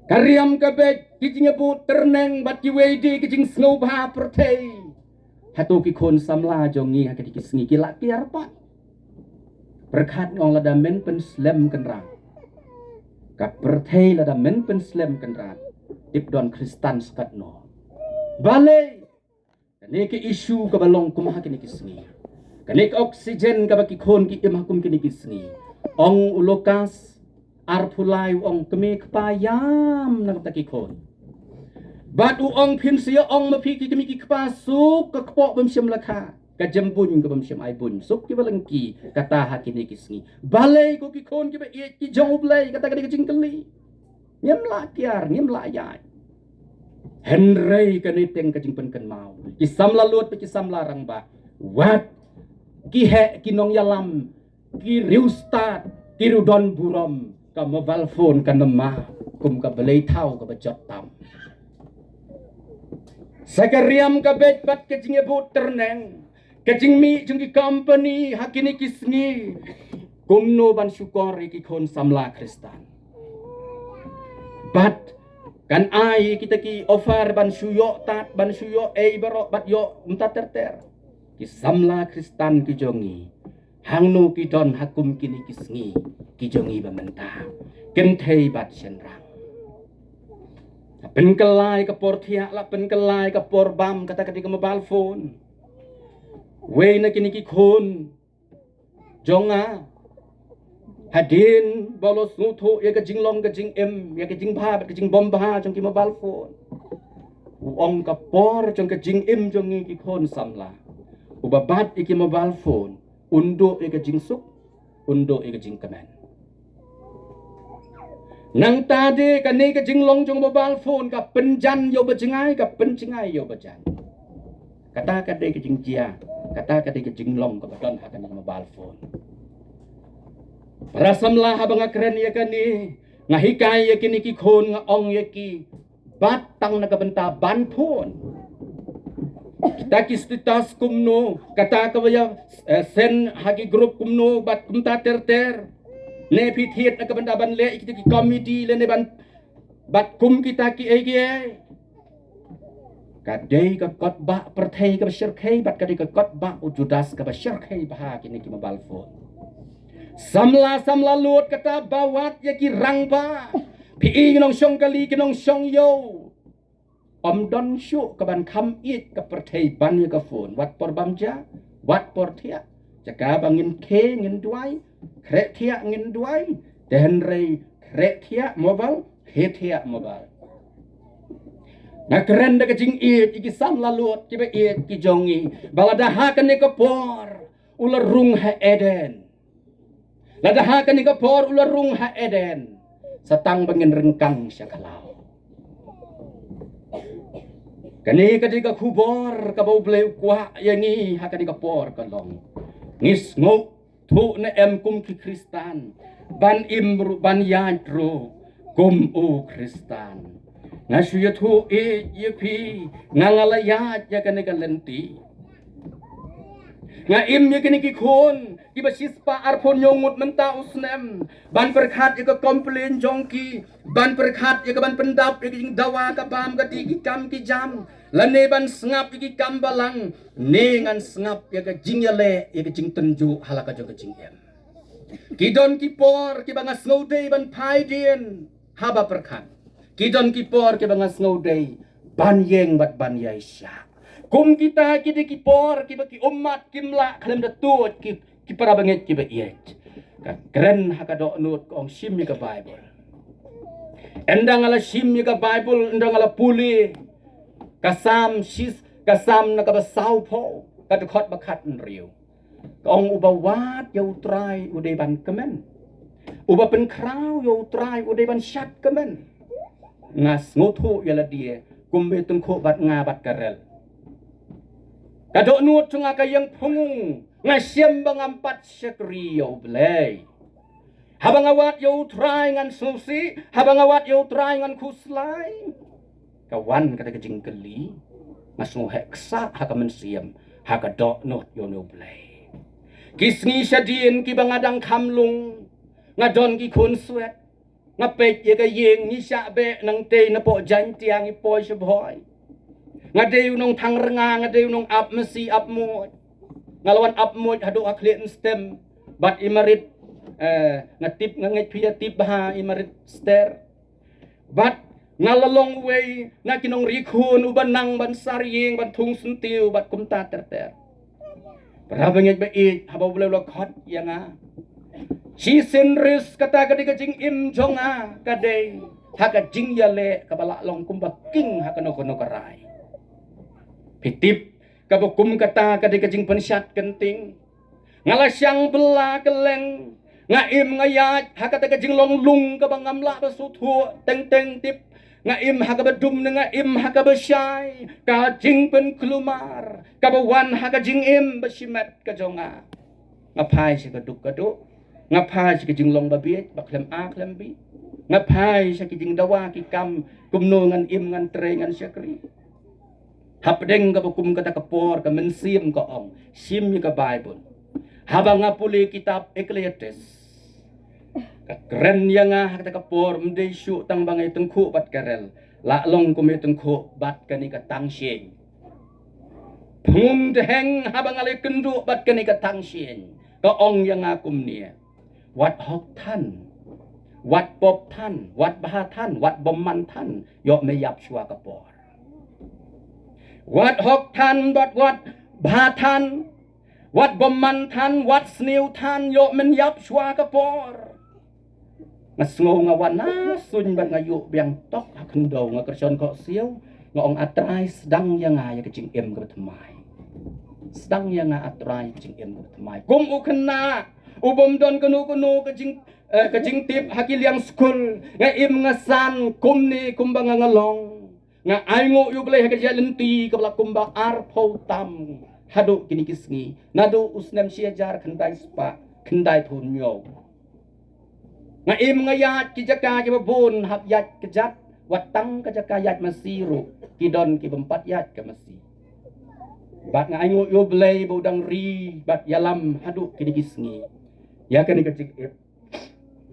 kariam kabek kijing bu terneng bat ki wedi kijing snow ba pertei hatu ki khon samla jongi hakini kisngi ki la ki arpa berkat ngong lada men pen slam kenrang ka perthei lada men pen slam kenrang dip don Kristan skat no bale kani ke isu ka balong kumaha kini kisni kani ke oksigen ka baki khon ki imhakum kini kisni ong ulokas arpulai ong kemi kpayam nang taki khon batu ong phin sia ong mapi ki kemi ki kpasuk ka kpok bem syam lakha ka jembun ka bam syam ai bun suk ki balengki kata hakini kisni balai ko ki khon ki ba i ki jong blai kata ka jing kali nyem la tiar nyem la yai Henry ka ni teng ka jing pen kan mau ki samla lut ki samla rang ba wat ki he ki nong yalam ki riu start ki ru don burom ka mobile phone ka nama kum ka belai thau ka bajot tam sakariam ka bet pat ka jing bu terneng kajing mi jung ki company hakini kisngi kumno ban syukor ki khon samla Kristan bat kan ai kita ki offer ban syuyo tat ban syuyo baro bat yo unta ter ki samla Kristan ki jongi hangno ki don hakum kini kisngi ki jongi ba menta kenthei bat senrang pen kelai ka porthia la pen kelai ka porbam kata kati ka mobile phone Wei na kini ki khon jonga hadin bolos ngutho ya ka jinglong ka jing em ya ka jing bha ka jing bom bha jong ki mobile phone ong ka por jong ka jing em jong ki khon samla ubabat ki mobile phone undo ka jing suk undo ka jing kamen nang tade ka ne ka jinglong jong mobile phone ka penjan yo bajingai ka pencingai yo bajan kata ka de ka jing jia kata kata ke jinglong ke badan akan yang mobile phone parasamlah habang akren ya kani ngahikai ya kini ki khon nga ong ya ki batang nagabenta ban phone kita ki status kumno kata ka ya sen hagi group kumno bat kumta ter ne pithiet nagabenta ban le kita ki committee le ne ban bat kum kita ki kadai ka kot ba perthei ka syirkhei bat kadai ka kot ba ujudas ka syirkhei bah kini ki mobile phone samla lut kata bawat ya ki rang ba pi nong syong kali ki nong syong yo om don syu ka ban kham it ka perthei ban ya ka phone wat por bamja wat por thia jaka bangin ke ngin duai kre thia ngin duai den rei kre thia mobile he thia mobile na keren da kajing iki sam lalut ki be ki jongi balada ha kan ka por ular rung ha eden lada ha kan ka por ular rung ha eden satang bangin rengkang sya kalau kani kadika kubor ka bau bleu kwa yangi ha kadika por ka long ngis ngok thu na em kum ki kristan ban imru ban yatro kum u kristan ngasuya thu yepi ngangala ya kani ka lenti nga im ye kani ki khon ki basispa arphon nyongut menta usnem ban perkhat ye ka komplain jongki ban perkhat ye ka ban pendap ye ki dawa ka bam ka ti ki kam ki jam lane ban sngap ye ki kam balang ne ngan sngap ye ka jingyale ye ka jing tenju halaka jo ka jing em ki don ki por ki banga snode ban phai dien haba perkhat Kidon kipor ke bangas ngauday ban yeng bat ban yaisya. Kum kita kidi kipor ki baki umat kimla kalam datut ki para banget ki ba iyet. Keren hakado nut ko ang sim ka Bible. Endang ala sim ka Bible endang ala puli kasam na kabasaw po kadukot bakat nriyo. Kong ubawat yaw try uday ban kemen. Uba penkraw yaw try uday ban syat kemen. Ngas ngutu yala dia kumbe tengko bat ngabat karel kadok nut tunga kayang pungung ngasyem bangampat syakriyo blay habang awat yo try ngan susi habang awat yo try ngan kuslay kawan kata kejing keli ngasno heksa haka mensiam haka dok nut yo no blay kisngi syadien ki bangadang kamlung ngadon ki kun swet ngapet ye ka yeng ni sya be nang te na po jan tiang i poi seboy ngadeu nong thang renga ngadeu nong ap mesi ap mo ngalawan ap mo hadu aklen stem bat imarit ngatip nganget pia tip ha imarit ster bat ngalalong way na kinong rikhun uban nang ban saryeng ban thung suntiu bat kumta terter parabanget ba it habaw belaw lokot yanga si senris kata kadika jing im jonga kadai haka jing yale kabala long kumba king haka no kono karai pitip kabukum kata kadika jing pensyat kenting ngalasyang bela keleng ngaim ngayat haka taka jing long lung kabangam la basuthu teng teng tip ngaim haka badum ngaim haka basyai ka jing pen kelumar kabawan haka jing im basimet ka jonga ngapai si kaduk kaduk ngapai sa kijing long babit baklem a klem bi ngapai sa kijing dawa ki kam kumno ngan im ngan tre ngan syakri hapdeng ka bukum kata kapor ka mensim ka ong sim ka Bible habang ngapuli kitab Ecclesiastes ka keren yang kata kapor mde syu tang bangay tengku bat karel la long kumi tengku bat kani ka tangsien pung deheng habang alay kendu bat kani ka tangsien ka ong yang akum niya wat hokท่าน wat pop ท่าน wat bah ท่าน wat boman ท่าน ยกไม่ยับชัวกระปอร wat hok ท่าน wat bah ท่าน wat boman ท่าน wat sniw ท่าน ยกมันยับชัวกระปอร ngas ngau ngawan na sun ban ngayu biang tok haken do ngakerson kok siu ngong atrai sedang yang ya kecing em ke temai sedang yang atrai kecing em ke temai kum ukena ubom don kenu kejing tip hakil yang skul nga im ngasan kum ni kumba ngalong nga aingo yu bleh ka jalenti kabla kumba arpau tam hadu kini kisngi nadu usnam siajar kendai spa kendai thunyo nga im ngayat kijaka ki babun hab yat kejat watang kejaka yat masiru kidon ki bempat yat ke masi bat nga aingo yu bleh bodang ri bat yalam hadu kini kisngi ya kan ikacik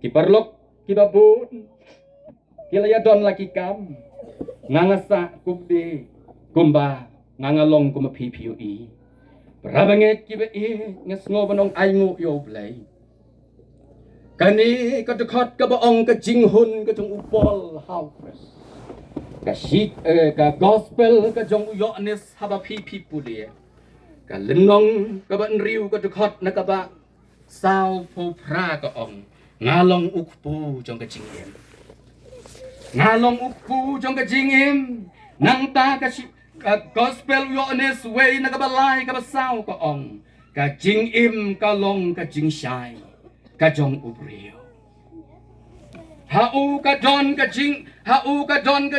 ki parlok ki babun ki layadon laki kam ngangasa kubdi kumba ngangalong kuma PPUE rabanget ki be ngas ngobanong aingu yo blay kani kadukot ka baong ka jinghun ka jong upol haupres ka shit ka gospel ka jong uyones haba PP pulia ka lenong ka ban riu ka tukot na ka ba sao phu pra ka ong ngalong ukpu trong ka chingem ngalong ukpu trong ka chingem nang ta ka gospel honest way na ka balay ka ba sao ka ong ka jingim ka long ka jing shai ka jong ubriu hau ka don ka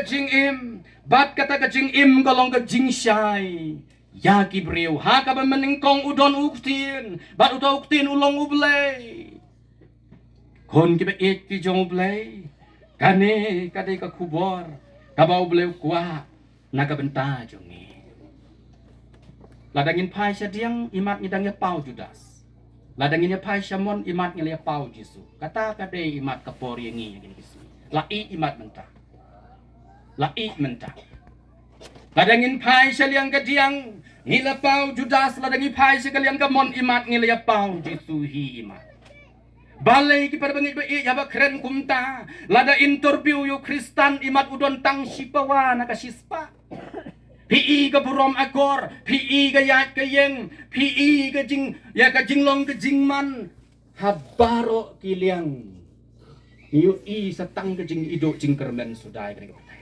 jing im bat kata ka jing im ka long ka jing shai ya ki breu ha ka ba meningkong udon uktin bat uta uktin ulong ublay kon ki ba ik ki jong ublay kane ka de ka kubor ka ba ublay kwa na ka benta jong ni ladangin pai sadiang imat ngidang ya pau Judas ladangin ya pai shamon imat ngile pau Jisu kata ka de imat ka por yang ngi gini Jisu la i imat menta ladangin pai saliang ka diang ngila pau Judas ladangin pai sekalian ka mon imat ngile ya pau Jisu hi imat balai ki pada bangit bai ya ba keren kumta lada interview yo Kristen imat udon tang sipawa na ka sispa PI ka burom akor, PI ka yat ka yeng, PI ka jing, ya ka jinglong ka jingman, habaro kiliang. Iyo i sa tang ka jing ido jing kermen sudai ka patay.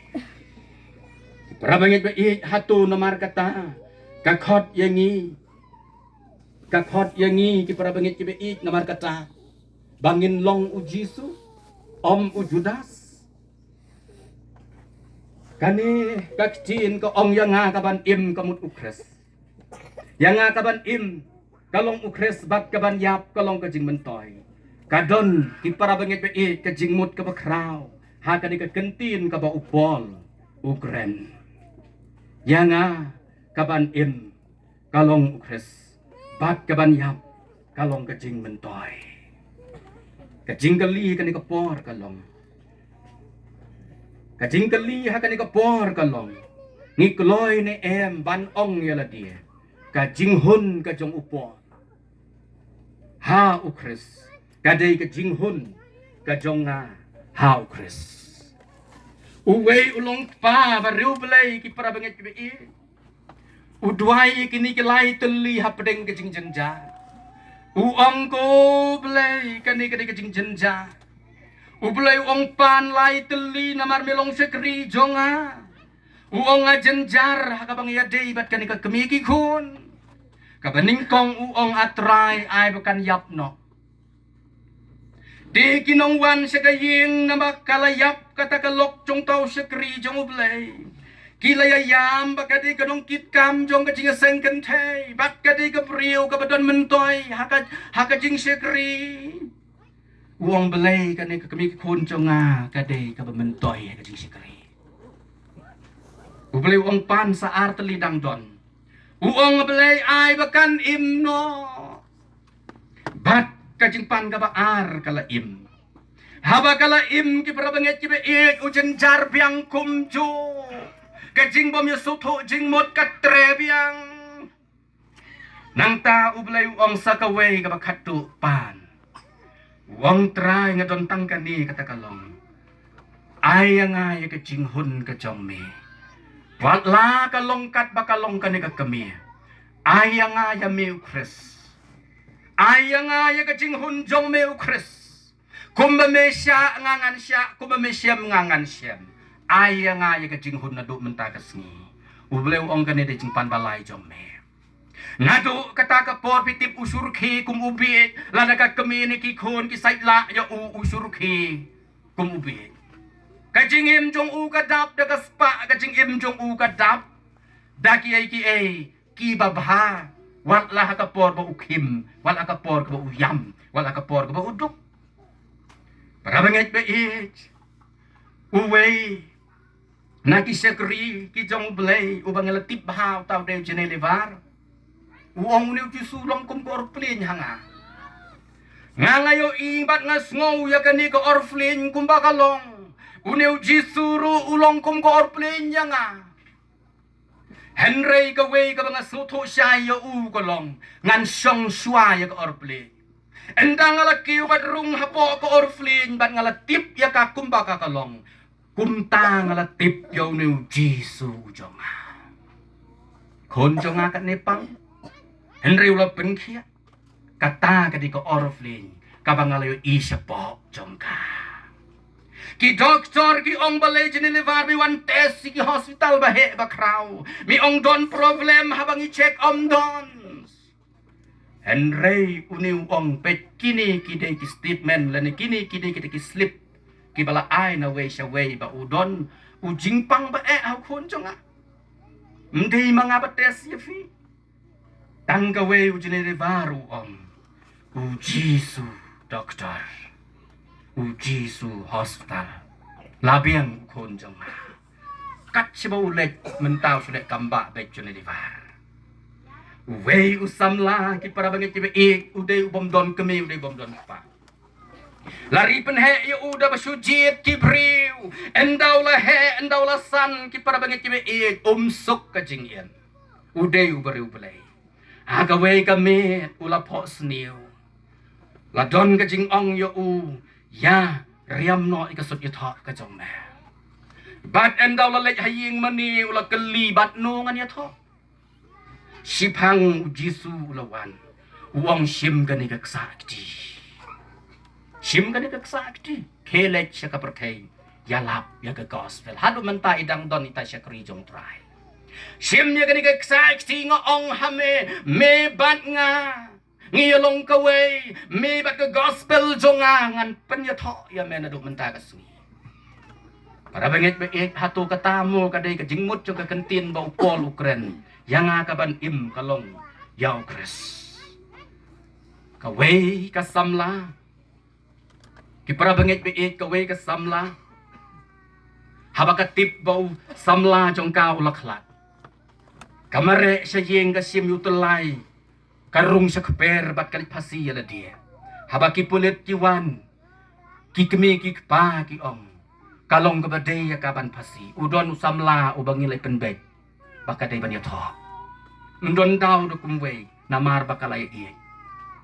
Parabangit ba i hatu namar kata, kakot yangi, ki parabangit ki ba i namar kata, bangin long u Jisu, om u Judas, kani kakcin ka ong yang nga kaban im kamut ukres yang nga kaban im kalong ukres bat kaban yap kalong kajing mentoy kadon ki para bangit be kajing mut ka bakraw ha kani ka kentin ka ba upol ukren yang nga kaban im kalong ukres bat kaban yap kalong kajing mentoy kajing kali kani ka por kalong kajing kali ha kani ka por kalong ni kloy ni em ban ong yala dia kajing hun ka jong upo ha ukris kadai kajing hun ka jong nga ha ukris uwei ulong pa bariu belai ki para banget ki i udwai kini kelai teli ha pedeng kajing jenja uang ko belai kani kajing jenja ublay ong pan lai teli namar melong sekri jonga uong ajenjar hakabang yadei bat kanika kemiki kun kabaningkong uong atrai ay bukan yapno di kinongwan segaying namak kalayap kata kalok jong tau sekri jong ublay kilayayam bakadi kadong kitkam jong kajing sengken te bat kadi kapriu kabadon mentoy hakajing sekri uang belai kane kami kun jonga kade ka bementoy ka jing sikri ubelai uang pan saar telidang don uang belai ai bakan imno bat ka jing pan ka baar kala im haba kala im ki para banget ki be ujen jar biang kumju ka jing bom yusuto jing mot ka tre biang nang ta ubelai uang sakawe ka bakatu pan wang try nga dontang kani kata kalong ay nga ya kajing hun ka jong me watla kalong kat bakalong kani ka kami ay nga ya me ukres ay nga ya kajing hun jong me ukres kumba me siya ngangan siya ay nga ya kajing hun na do mentakas ngi ublew ong kani de jing pan balay jong me ngado kata ka por pitip usurki kum ubi lana ka kemini ki khon ki saitla ya usurki kum ubi kajing im jong u kadap da ka spa kajing im jong u kadap da ki ai ki babha wat la ka por ba ukim wal ka por ba uyam wal ka por ba uduk para banget be uwei naki sekri ki jong blay ubang latip bahaw taw de jenelevar uang niu Jisu long kum ko orflin hanga ngayo ibat ngas ngau ya kani ko orflin kum bakalong uniu Jisu ru ulong kum ko orflin yanga Henry ka wei ka banga suto sya ya u kolong ngan song shwa ya ko orflin endang ala kiu bat rung hapo ko orflin bat ngala tip ya ka kum bakakalong kumta ngala tip yo niu Jisu jonga kon jonga kat nepang Henry ula pengkia kata kadika orfling kabangalayo isya po jongka. Ki doktor ki ong balay jinilivar mi wan test ki hospital bahe bakraw. Mi ong don problem habang i-check don. Henry uniw ong pet kini kide ki statement lani kini kide ki slip ki bala ay na way siya way ba udon ujing pang ba haw kun jonga. Hindi mga bates yafi. Tanggawe ujinilivaru ong ujisu doktor. Ujisu hospital. Labiang kun jonga. Katsiba ulit mentaw sulit kamba bet junilivar. Uway usamla ki para bangit kibe ik uday ubom don kami uday ubom don pa. Lari penhe ya uda basujit kibriu endaw la san ki para bangit kibe ik umsuk ka jingin. Uday ubariu belay. Agaway kami ula po sniu. Ladon ka jing ong ya u ya riam no ikasut yuthok ka jong me. Bat endaw la lej haying mani ula kelibat no ngan yathok. Sipang Jisu lawan uang sim gani kaksakti. Sim gani kaksakti. Kelet siya kaperkay. Yalap ya ka gospel. Hado man ta idang don ita siya krijong try. Sim ya gani kaksakti nga ong hame. Me bat nga. Ngiyalong kaway. Me bat ka gospel jonga. Ngan penyato ya menado man ta kasni. Para bangit baik hatu katamu kadai kajingmut jo ka kentin bau pol ukren. Yang akaban im kalong yaw kres. Kaway kasamla. Kipara bangit biik kaway kasamla. Habakatip bau samla jong kau laklat. Kamare siya yeng kasim yutelay. Karung siya keper bat kalipasi yala dia. Habakipulit kiwan. Kikmi kikpa kiong. Kalong kabadey akaban pasi. Udon usamla ubangilay penbet. Baka day banyo to. Ndon daw do kumway. Namar bakalay iik.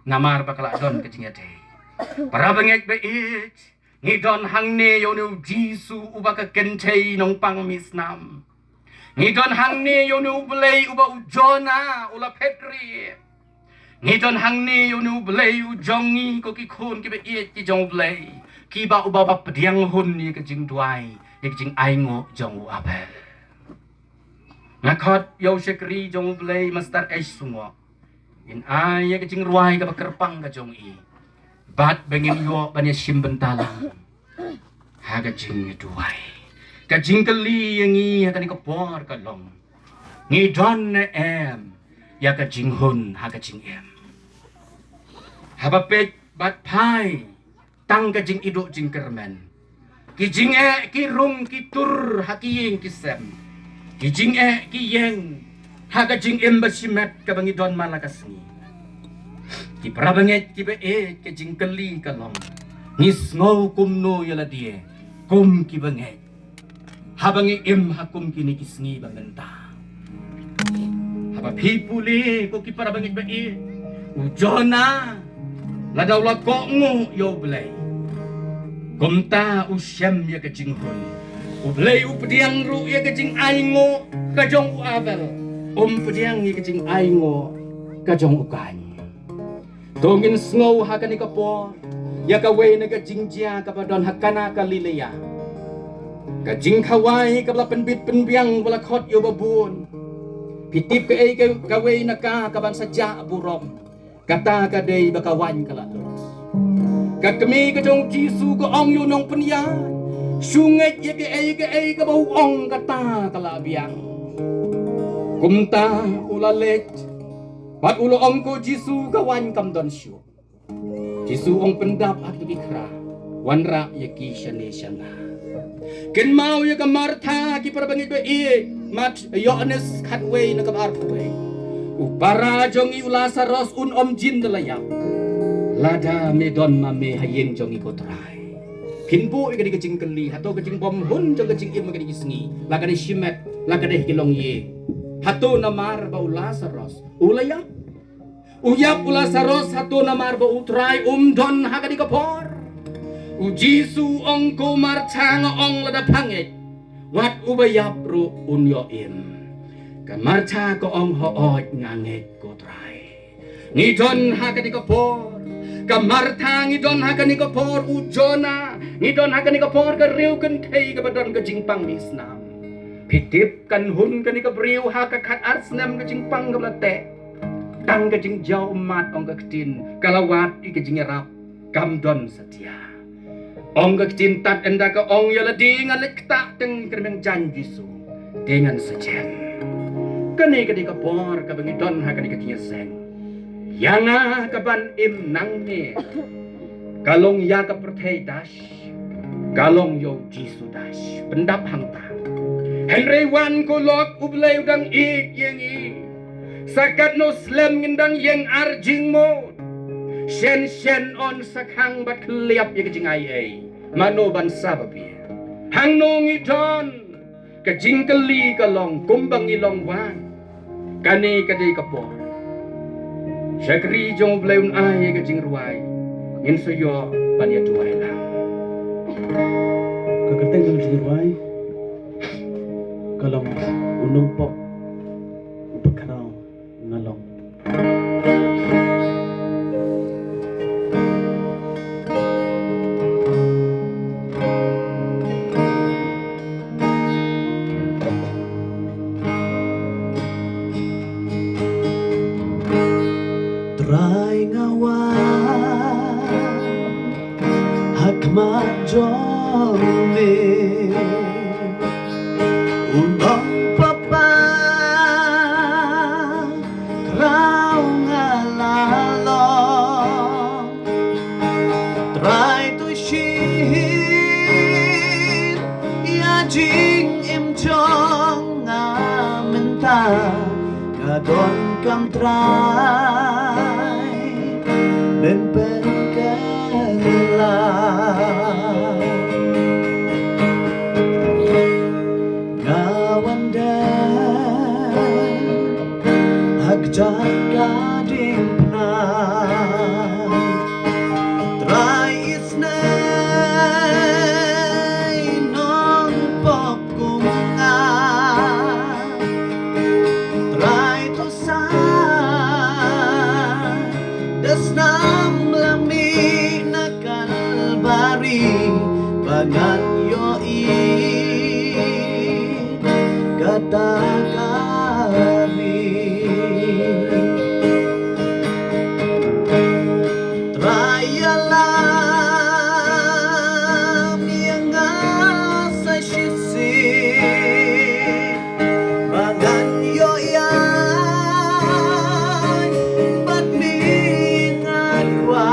Namar bakala don kajingate. Para bangek ba iik. Ngidon hang ne yonu Jisu ubaka kentay nung pangmisnam. Ngidon hang ne yonu blay uba ujona ula Petri. Ngidon hang ne yonu blay ujongi ko kikun kiba iik ki jong blay. Kiba uba bapadiang hun ni kajing duay. Kajing aingo jong uabel. Nakot yaw syakri jong blay mastar es sungo. In ay kajing ruay ka bakerpang ka jong i. Bat bengin yo banya simbentalang. Haga jing duay. Kajing kali yang i hatani kapor kalong. Ngidon na em. Ya kajing hun haga jing em. Habapet bat pai. Tang kajing idok jing kermen. Kijing kirung kitur hakiyeng kisem. Kijing kiyeng haga jing embasimet kabangidon malakasni. Kiprabanget kibe kajing kali kalong. Ngis ngau kumno yala die kum kibanget. Habangi hakum kini kisngi bangenta. Haba pipuli ko kiparabanget ba ujona ladaw lako ngo yo blay. Kumta usyam ya kajing hun. Ublay updiang ru ya kajing aingo kajong uabel. Pediang ya kajing aingo kajong ukany. Dongin snow hakani kapor. Ya kaway na kajing jia kapadon hakana kalilaya. Kajing kaway kabla penbit penbiang wala khot yo babun. Pitip ke kaway na kaban saja burom. Kata kadai bakawan kalalot. Kakami kajong Jisu ko ong yunong penyan. Sungai ya ke ka bau ong kata kalabiang. Kumta ulalet. Pat ulo ong ko Jisu kawan kamdon syu. Jisu ong pendap hak dikra. Wanra ya ki shana. Ken mau ya ka Martha ki parabangit ba mat Yohanes khatway na kabarpwe. Upara jongi ulasaros om jin dalayap. Lada medon mame hayeng jongi kotrai. Kinpo ikadi kajing keli hato kajing bom hun jong kajing im ikadi kisngi. Lagade shimet lagade kilong ye. Hato namar ba ulasaros ulayap. Uyap ulasaros hato namar ba utrai don hakadi kapor. Ujisu ong ko marchang ong lada pangit. Wat ubayap ru unyo im. Kamarcha ko ong hoot nganget ko try. ngidon hakan ikapor kamartang ngidon hakan ikapor ujona ngidon hakan ikapor kariu kan thei kabadon ka jingpang misnam pitip kan hun kan ikabriu hakakat arsnam ka jingpang kablate tang ka jingjau mat ong ka ktin kalawat ika jingerap kamdon setia ong ka ktin tat enda ka ong yala dingan lekta teng kermeng janji su dengan sejen kani ka dikapor ka bangidon hakan ika seng Yana kaban im nang ne kalong ya ka perthei dash kalong yo jisu dash pendap hangta Henry wan kolok ublay udang ik yengi sakat no slam ngindang yeng arjing mo shen on sakhang bat kliap ye kajing ai mano ban sababi hang no ngidon kajing kali kalong kumbang ilong wan kani kadai kapor Syakri jong belaun ay kajing ruai ngin sayo panya duai lang Kakerteng jong jiruai kalong unong pok upakaraw ngalong Try ngawan hakmat jome unong papa kraw ngalalong try to shin ya jing im chong ngamenta kadon kam try ben penkelah ngawandan hak jaga dimpnah try isnay nong pokunga try to san desnam lami nakalbari bangan yoi katakari trayalam yang asa sisi bangan yoi bat mingat wa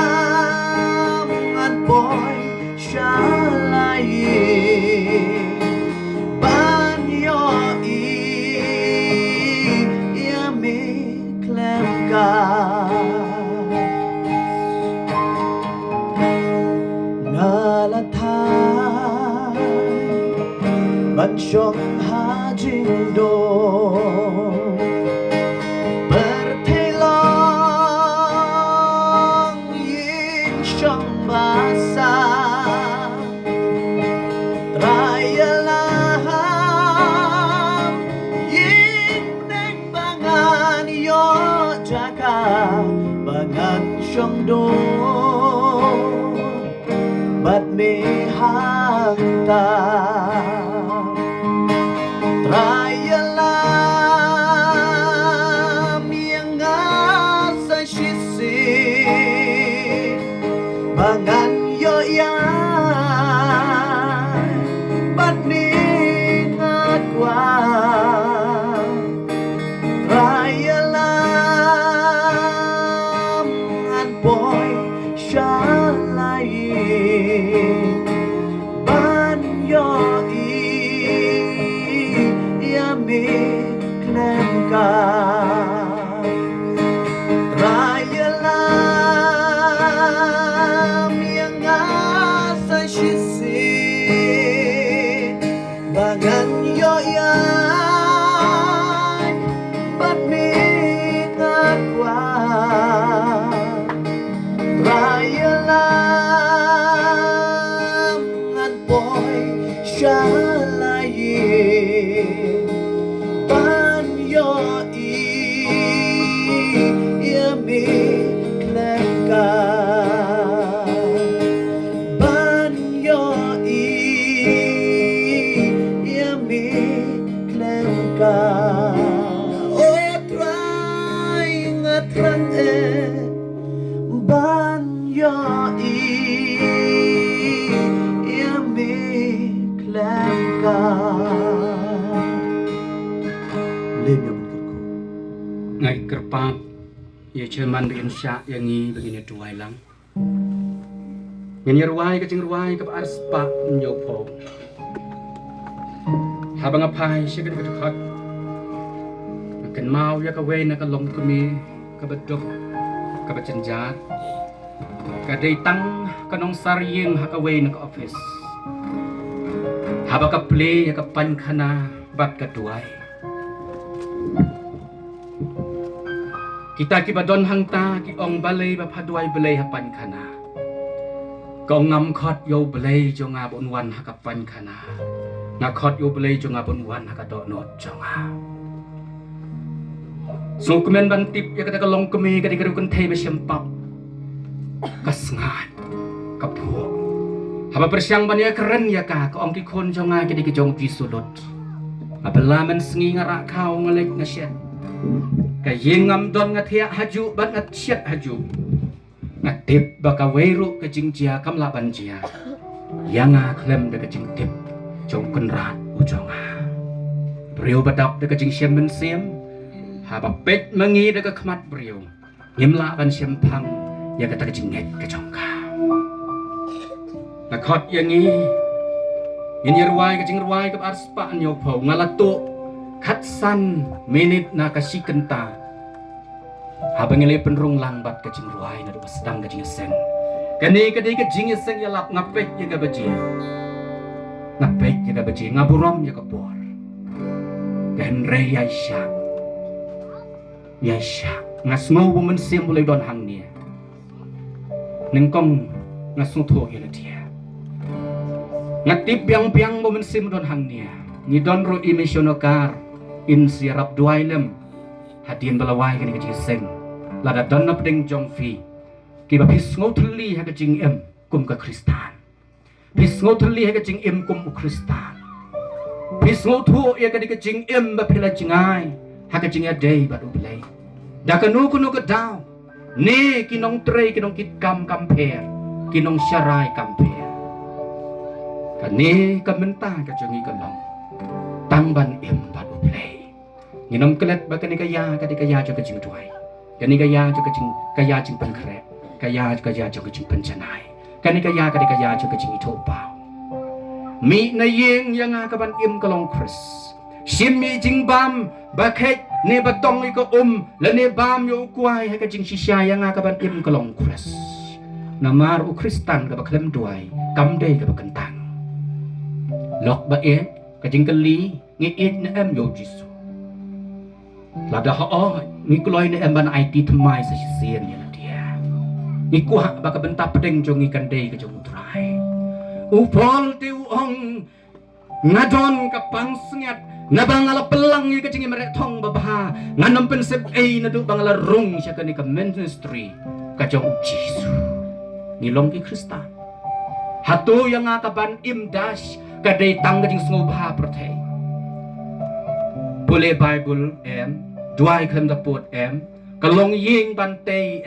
trayalam ngat boy shalai ban yoi ya me klemka ngalatay ban syok hajing do bertelong yin syong basa trayalam yin neng bangan yo jaka bangan syong do bat me hangta trayalam yang asa sisi bangan yo bat mingat wa trayalam ngan boy shalai ban yo ngai kerpat ya cuman bikin syak yang begini dua lang ngin ruai ke cing ruai ke ars pak nyopo habang apai sih ke dekat makan mau ya ke way nak long kumi ke bedok ke becenjat ke datang ke nong sarying ha ke way nak office habang ke play ya ke pan khana bat ke duai kita kibadon hangta ki ong balay ba paduay balay hapan kana kong ngam khot yo balay jo nga bon wan hakapan kana nga khot yo balay jo nga bon wan hakado not jo nga so kumen ban tip ya kata kalong kemi kadi kadu kun thai ba sempap kasngat kapu haba persiang ban ya keren ya ka ko ong ki khon jo nga kadi ki jong pi sulot abala men sngi ngara khau ngalek ngasya kayeng ngam don ngathia haju bat ngat siat haju ngatip baka weiru ke jingjia kamla banjia yanga klem de ke jing tip jong kunrat ujonga brio badap de ke jing siam ben siam haba pet mengi de ke khmat brio ngimla ban siam phang ya kata ke jing nget ke jongka nakhot yangi yin yerwai ke jing ruai ke arspa nyo phau ngalato katsan menit na kasikenta habang ile penrung langbat ke jing ruai na sedang ke jing seng kani ke ke jing seng ya lap ngapek ya ke baji ngapek ya ke baji ngaburom ya ke bor genre ya syak ngasmo woman sim boleh don hang nia nengkong ngasung tho ya dia ngatip biang woman sim don hang nia ni don ro imisionokar in siarap duailem hadian balawai kani kecing seng lada don na pedeng jong fi kiba pis ngotli ha kecing em kum ka kristan pis ngotli ha kecing em kum kristan pis ngotu ya kani kecing em ba pila jingai ha kecing ya dei ba ublai da kanu kunu ka daw ne kinong trei kinong kitkam kamper kinong syarai kamper kani kamenta kecing ikalong tangban em ba ublai nginom kelet ba kani kaya jo kecing tuai kani kaya jo kecing penkrep kaya jo kecing pencanai kani kaya jo kecing itu pau mi na yeng yang akaban im kalong kris sim mi jing bam bakhet ne batong iko le ne bam yo kuai ha kecing sisya yang akaban im kalong kris namar u kristan ka baklem tuai kam dei ka bakentang lok ba e kecing keli ngi it na em yo jisu lada ho ni kloi ni emban IT thmai sa sien ya dia ni ku hak baka benta pedeng jong ikan dei ke jong utrai upol tiu ong ngadon ka pangsngat nabangala pelang ni ke jingi merek thong babha nganom pen sep na du bangala rung sya ka ni ka ministry ka jong Jisu ni long ki Krista hatu yang akaban imdash ka dei tang ka jing snobha protei boleh Bible duai klem dapot kalong ying bantay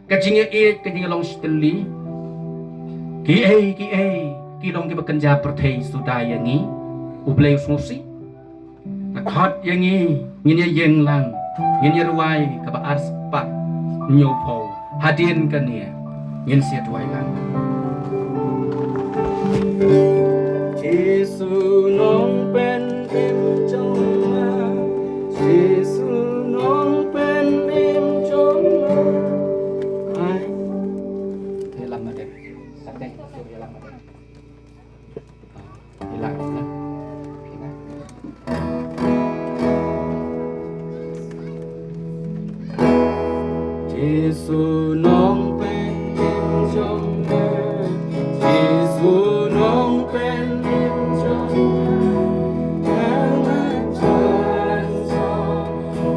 kajinga it kajinga long steli ki long ki bakanja perthai sudaya ngi ublay smusi nakhot yangi nginya yeng lang nginya ruai ka ba arspa nyopo hadin kania ngin sia duai lang Jesu nong pen trong Jesu nong pen trong ai thế làm mà đẹp sắp đây tôi làm mà đẹp thì lại nữa Jesu nong pen trong Jesu nong pen trong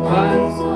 Amen.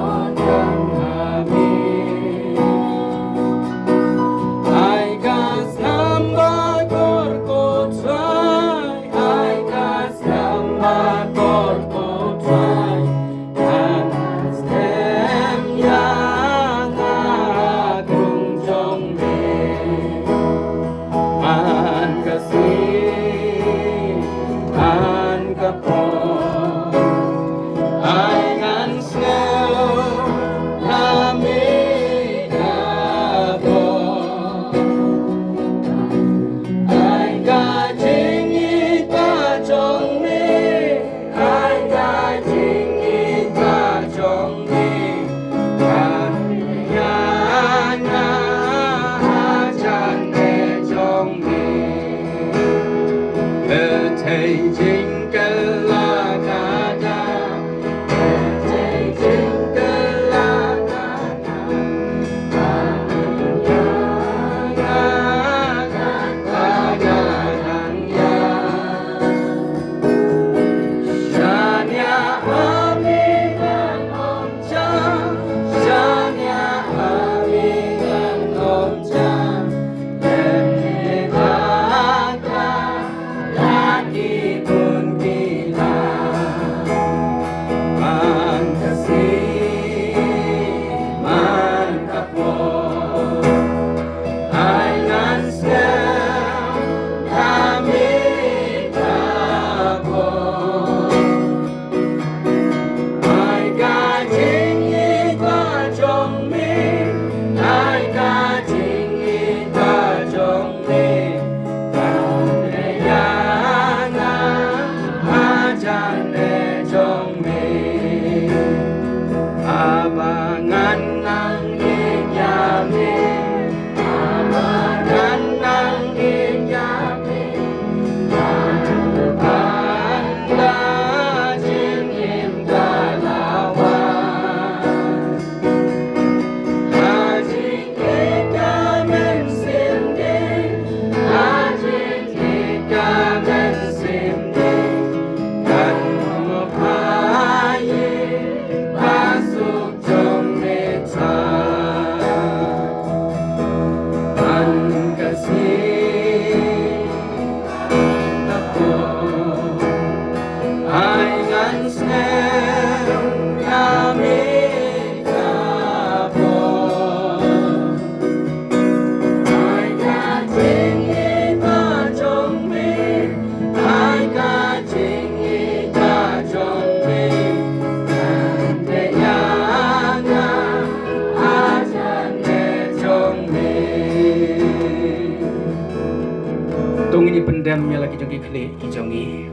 pendam ya lagi jogi kli jongi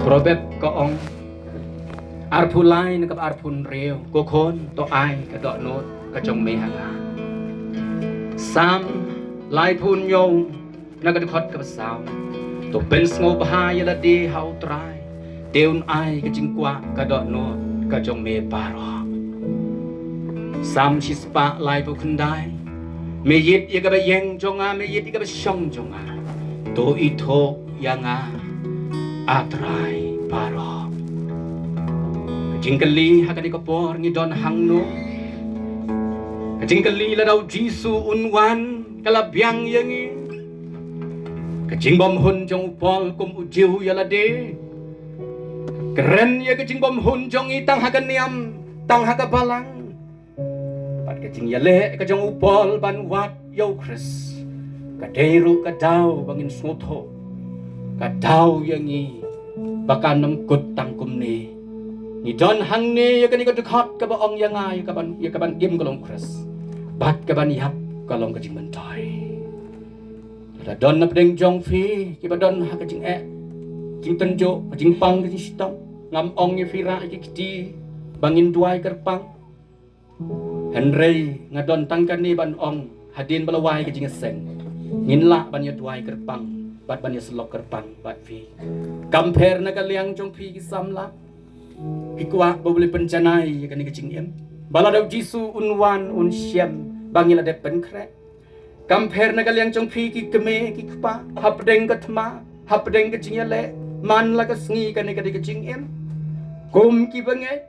probeb ko ong arpulai nak arpun reo ko kon to ai ka dok not ka jong me hanga sam lai pun yong nak ka khot ka sao to ben sngo bha ya la di hau trai teun ai ka jing kwa ka dok not ka jong me paro sam chispa lai pu kundai me yit ya ka ba yeng jonga me yit ka ba shong jonga to ito yanga atrai paro jingkali hakadi kapor ngidon hangno jingkali la dau jisu unwan kalabyang yangi kajingbom hun jong pol kum ujiu yala de keren ya kajingbom hun jong itang haganiam tang hagabalang pat kajing yale kajong upol ban wat yo kris kaderu kadau bangin smoto kadau yangi bakanam kut tangkum ni ni don hang ni ya kani ko dekat ka ba ong ya ngai ka ban im kolong kris bat ka ban yap kolong ka jing mentai la don na pedeng jong fi ki ba don ha ka jing jing tenjo ka jing pang ka jing stong ngam ong ni fira ki kiti bangin duai kerpang henrei ngadon tangkan ni ban ong hadin balawai ka jing seng ngin la ban ya duai kerpang bat ban ya selok kerpang bat fi compare na ka liang jong fi ki samla Hikwa boleh pencanai ya kan kecing em. Baladau jisu unwan un siam bangila de penkret. Compare na kaliang jong pi ki keme ki kpa hapdeng ka thma hapdeng ka jing le man la ka sngi kan ka kecing em. Kum ki bangai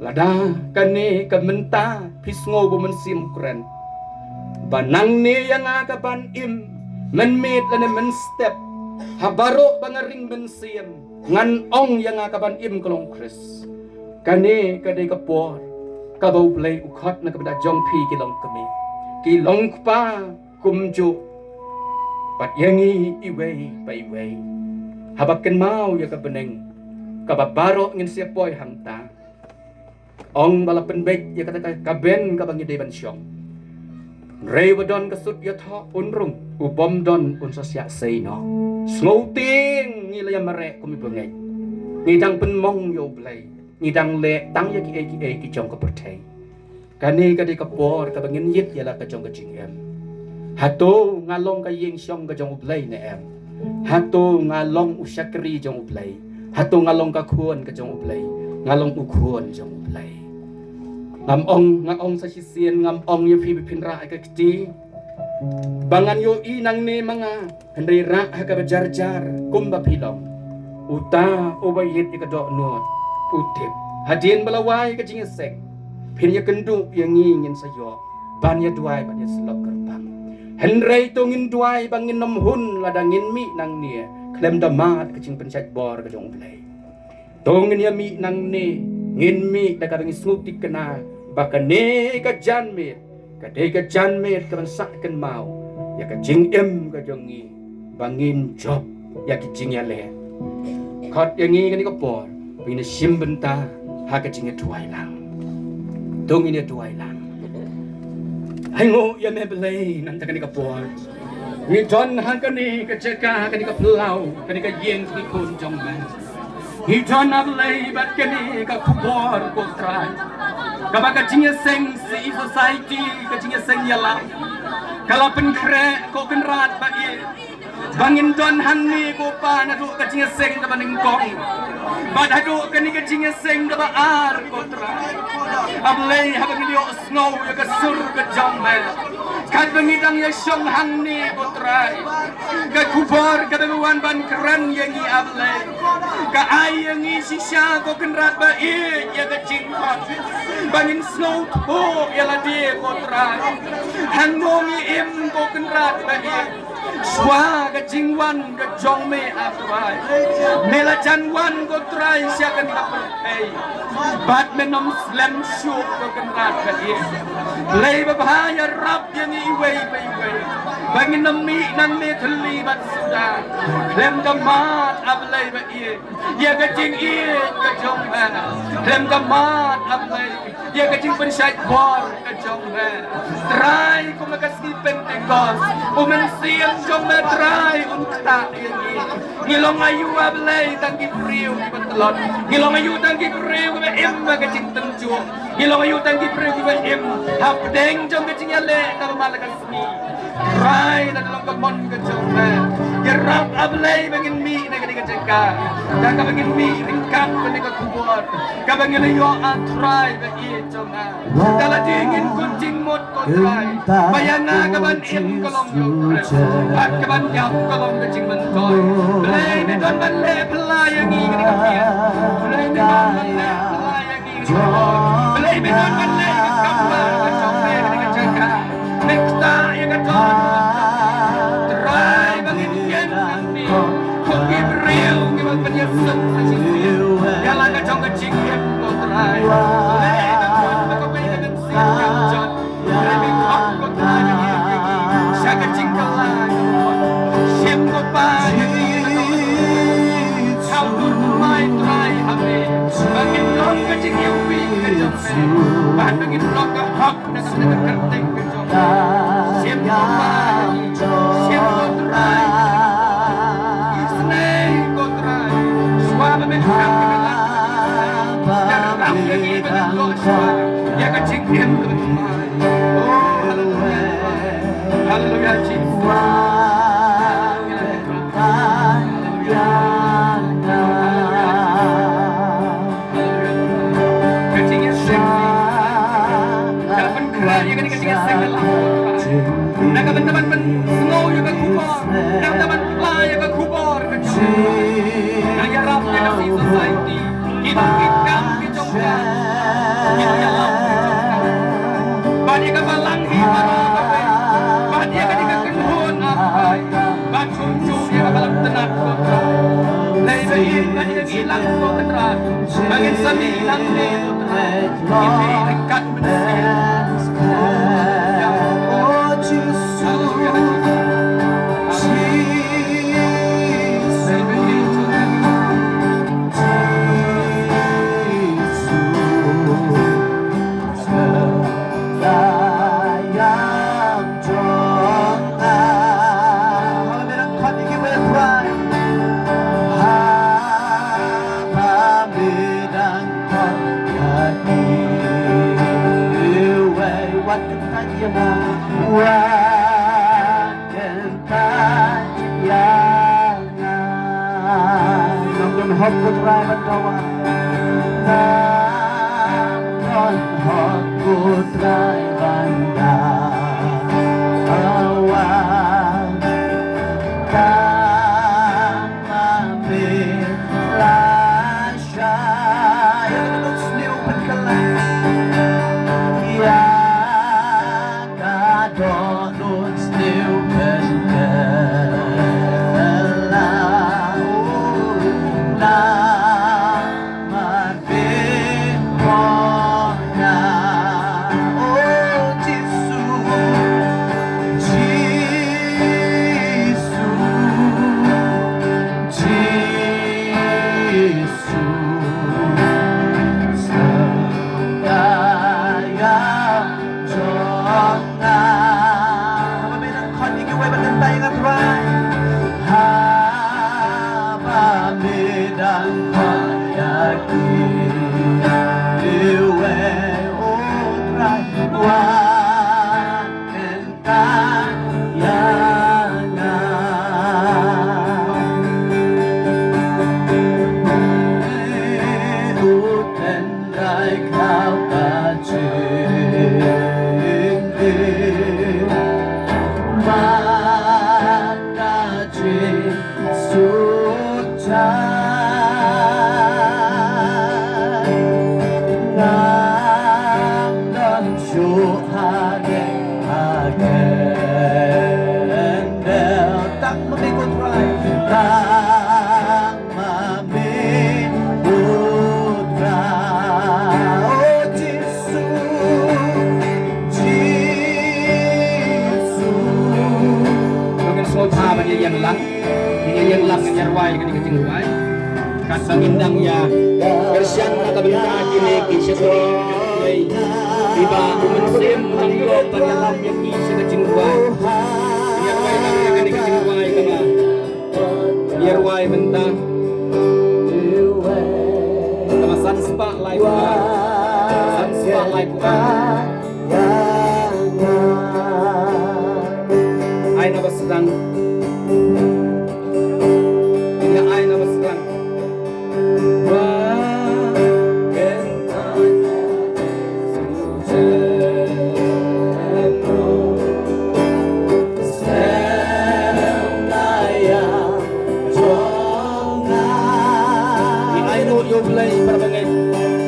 lada kane ka menta pisngo bo men sim kren. Banang ne yang ka ban im men met la men step habaro bangaring men sim ngan ong yang akaban im kolong kris kane kadai kapor kabau play ukhat na kabda jong pi kilong kami kilong pa kumju pat yangi iway pai way habaken mau ya kabeneng kababaro ngin siapoy hamta ong balapen bek ya kata kaben kabang yedai ban syong Rewadon kasut ya tha unrung ubom don un sasya seino Snouting ngila ya mare kumi bengai ngidang penmong yo blai ngidang le tang ya ki jong ka pertai kani ka di kapor ka bangin yit ya la ka jong ka jing em hato ngalong ka ying syong ka jong blai ne em hato ngalong usyakri jong blai hato ngalong ka khuon ka jong blai ngalong ukhuon jong blai ngam ong sa sisien ngam ong ya phi pinra ka kiti bangan yo inang ne mga hendri ra ha ka jar kumba pilong uta obayit ka do not utip hadin balawai ka jing sek pin ya kendu yang ngin sayo ban ya duai ban ya selok gerbang hendrai to ngin duai bangin nom hun ladangin mi nang ne klem damat ka jing pencet bor ka jong play to ngin ya mi nang ne ngin mi da ka ngin snuti kena bakane ka jan mi kadai ka jan met ka sak kan mau ya ka jing em ka jongi bangin job ya ki jing ya le khot yang ngi kan ko por pin sim benta ha ka jing tuai lang dong ini tuai lang hai ngo ya me belai nan ta kan ko por ni don ha ka ni ka jeka ka ni ka plau ka ni ka yen ki kun jong man ni don na belai bat ka ni ka kubor ko trai Kabaka jingnya seng si society ka jingnya seng yala kalau penkre ko kenrat bagi bangin don hanni ko pa na du ka jingnya seng ka baning kong badadu ka ni ka jingnya seng ka ba ar ko tra ablay habang dio snow ya ka sur ka jambe kad bangidang ya syong hanni ko tra ka kubor ka dawan ban keren yang i ablay ka ay yang i sisya ko kenrat ba ya ka jingkot bangin snow ho ya la di ko tra hangongi im ko kenrat ba Swa ka jingwan ka jong me afwai Mela janwan ko try siya kan kapay Bat menom slam shoot ko kenrat ka Lay babaya rap yang iway bayway Bangin nami nang ne terlibat sudah Lem gamat ablay ba Ya ka jing ka jong me Lem gamat ablay dia kecing pensyait bor kejong me try ko makasih pentekos umensiam jong me try unta ini ngilong ayu ablay tangki priu ki betelot ngilong ayu tangki priu ki em kecing tenju ngilong ayu tangki priu ki em hapdeng jong kecing ale kalau malakasni try dan dalam kebon kejong me gerap ablay bangin mi na kini kecengka dan kabangin mi ringkap kini kubur kabangin yo try bagi jong me kalau dingin kuncing mut ko try bayana kaban em kolong yo at kaban yap kolong kecing mentoy belai ni don balai pelayangi kini kapia belai ni don balai pelayangi belai ni don balai kapal kejong me kini kecengka nekta yang kejong try bagi yen ni kok Gabriel gimana penyesat jalan kejong kecing em ko try belai ni don bako bayi dan siap jod belai ni kok ko try siya kecing kalah siap ko pa how to my try hame bangin blok kecing yuwi kejong me bangin blok ke hak nak kerteng kejong siap ko pa siap ko try isne ko try suara menang kebelah dalam lagi betul suara ya kecing em kebetulan oh haleluya Jesus kecingnya seksi dapat kerja ya kan kecingnya seksi nah teman-teman snow juga kubur nah teman fly juga kubur nah ya rap ya kasih society kita kejongkan kita ya lam bani kabalang himara bani ka kenhon apai ban chunchu ya kabalang tenat kotra lai bai bani ka gilang ko ketra bangin sami lang ne kotra ini rekat menses oh Jesus hot putra berdoa Tangan hot putra banda awal Tangan lasya yang duduk seniu penkelang yang kadonun seniu penkelang yang lang nyarway kani kecing ruay kasang indang ya persian na kabenta kini kisya Iba umensim menanggap dalam yang isi kecingguan. Biar wai bang kecingguan kama. Biar wai mentah. Kama sanspa lai kuan. Sanspa lai kuan. Ay na sedang. Ini ay na sedang.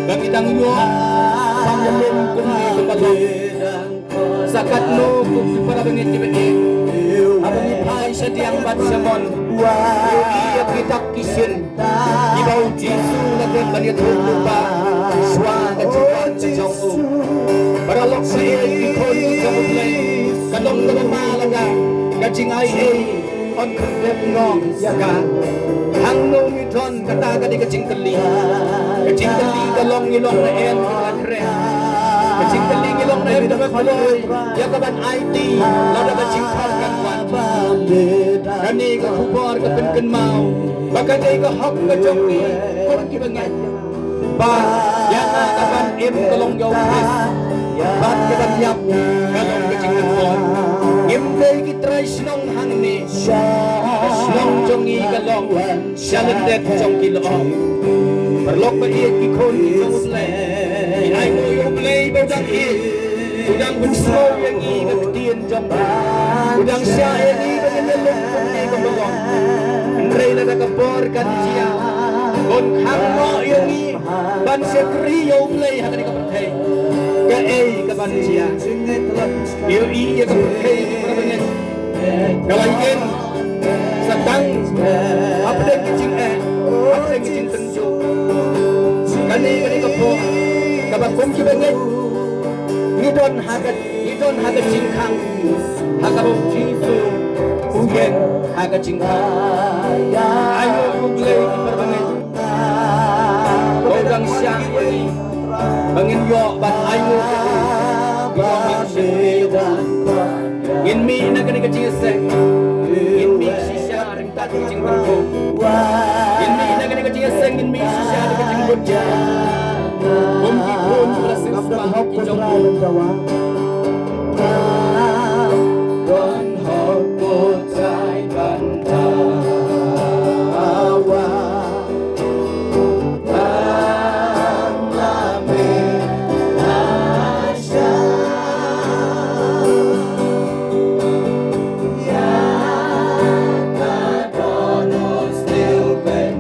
Bangitang yo pangalong kumi kumalong sakat no kumi para bangit ni bangit abang ipai sa diang bat samon iya kita kisin ibau jisu lagan baniat lupa swa kacuan jauh para lok sa ikon jauh lay kalong na malaga kajing ay on kredep ngong yaga hang no mitron kata kadi kajing teli kalong ilong na en kre kajing teli ilong na en dapat paloy ya kaban IT law dapat cingkal kan wan kani ka kubor ka pen mau baka dai ka hok ka jongki kon ki bangat ba ya na kaban im kalong yo pres bat ka ban yap kalong kajing kubor im dai ki try sinong hang ni sinong jongi kalong shalendet jongki lo perlok ba iya ki kon ki musle ai mo yo play ba dang i udang bunso yang i ka tien jong udang sia yang i ka nyelok kon ni ka bolong rei la ka bor kan sia kon khang mo yang i ban se kri yo play ha ka ni ka thei ka ei ka ban sia yo i ya ka thei ki para bangen kalayen sedang apa kicing apa kicing tenjo kani kapo kabang kum kibangen ngidon hagat jingkang hagabong jisu ugen hagat jingkang ayo uglay iparbangen kodang siya bangin yo bat ayo ngin mi na kani kacing sek ngin mi sisya ring tati kacing berko ngin mi na kani kacing sek ngin mi sisya ring kacing berko Om Kipun berasa semangat hijau Don hokut cai bantawa Lame asya Ya kadono still ben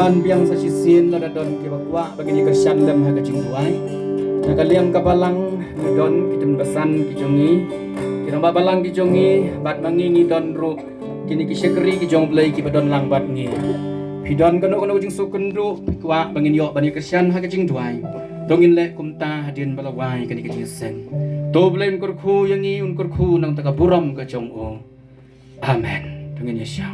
ban biang sa sisin lo don ki bakwa bagini kersan lem ha kajing duai nakaliam kabalang don ki jem besan ki jongi ki ramba balang ki jongi bat mangingi don ru kini ki sekri ki jong blai ki badon lang bat ngi pidon kono jing sukundu kwa bangin yo bani kersan ha kajing duai dongin le kumta hadin balawai kini kajing sen to blai kur khu yangi un kur khu nang taka buram ka jong o amen dongin yesya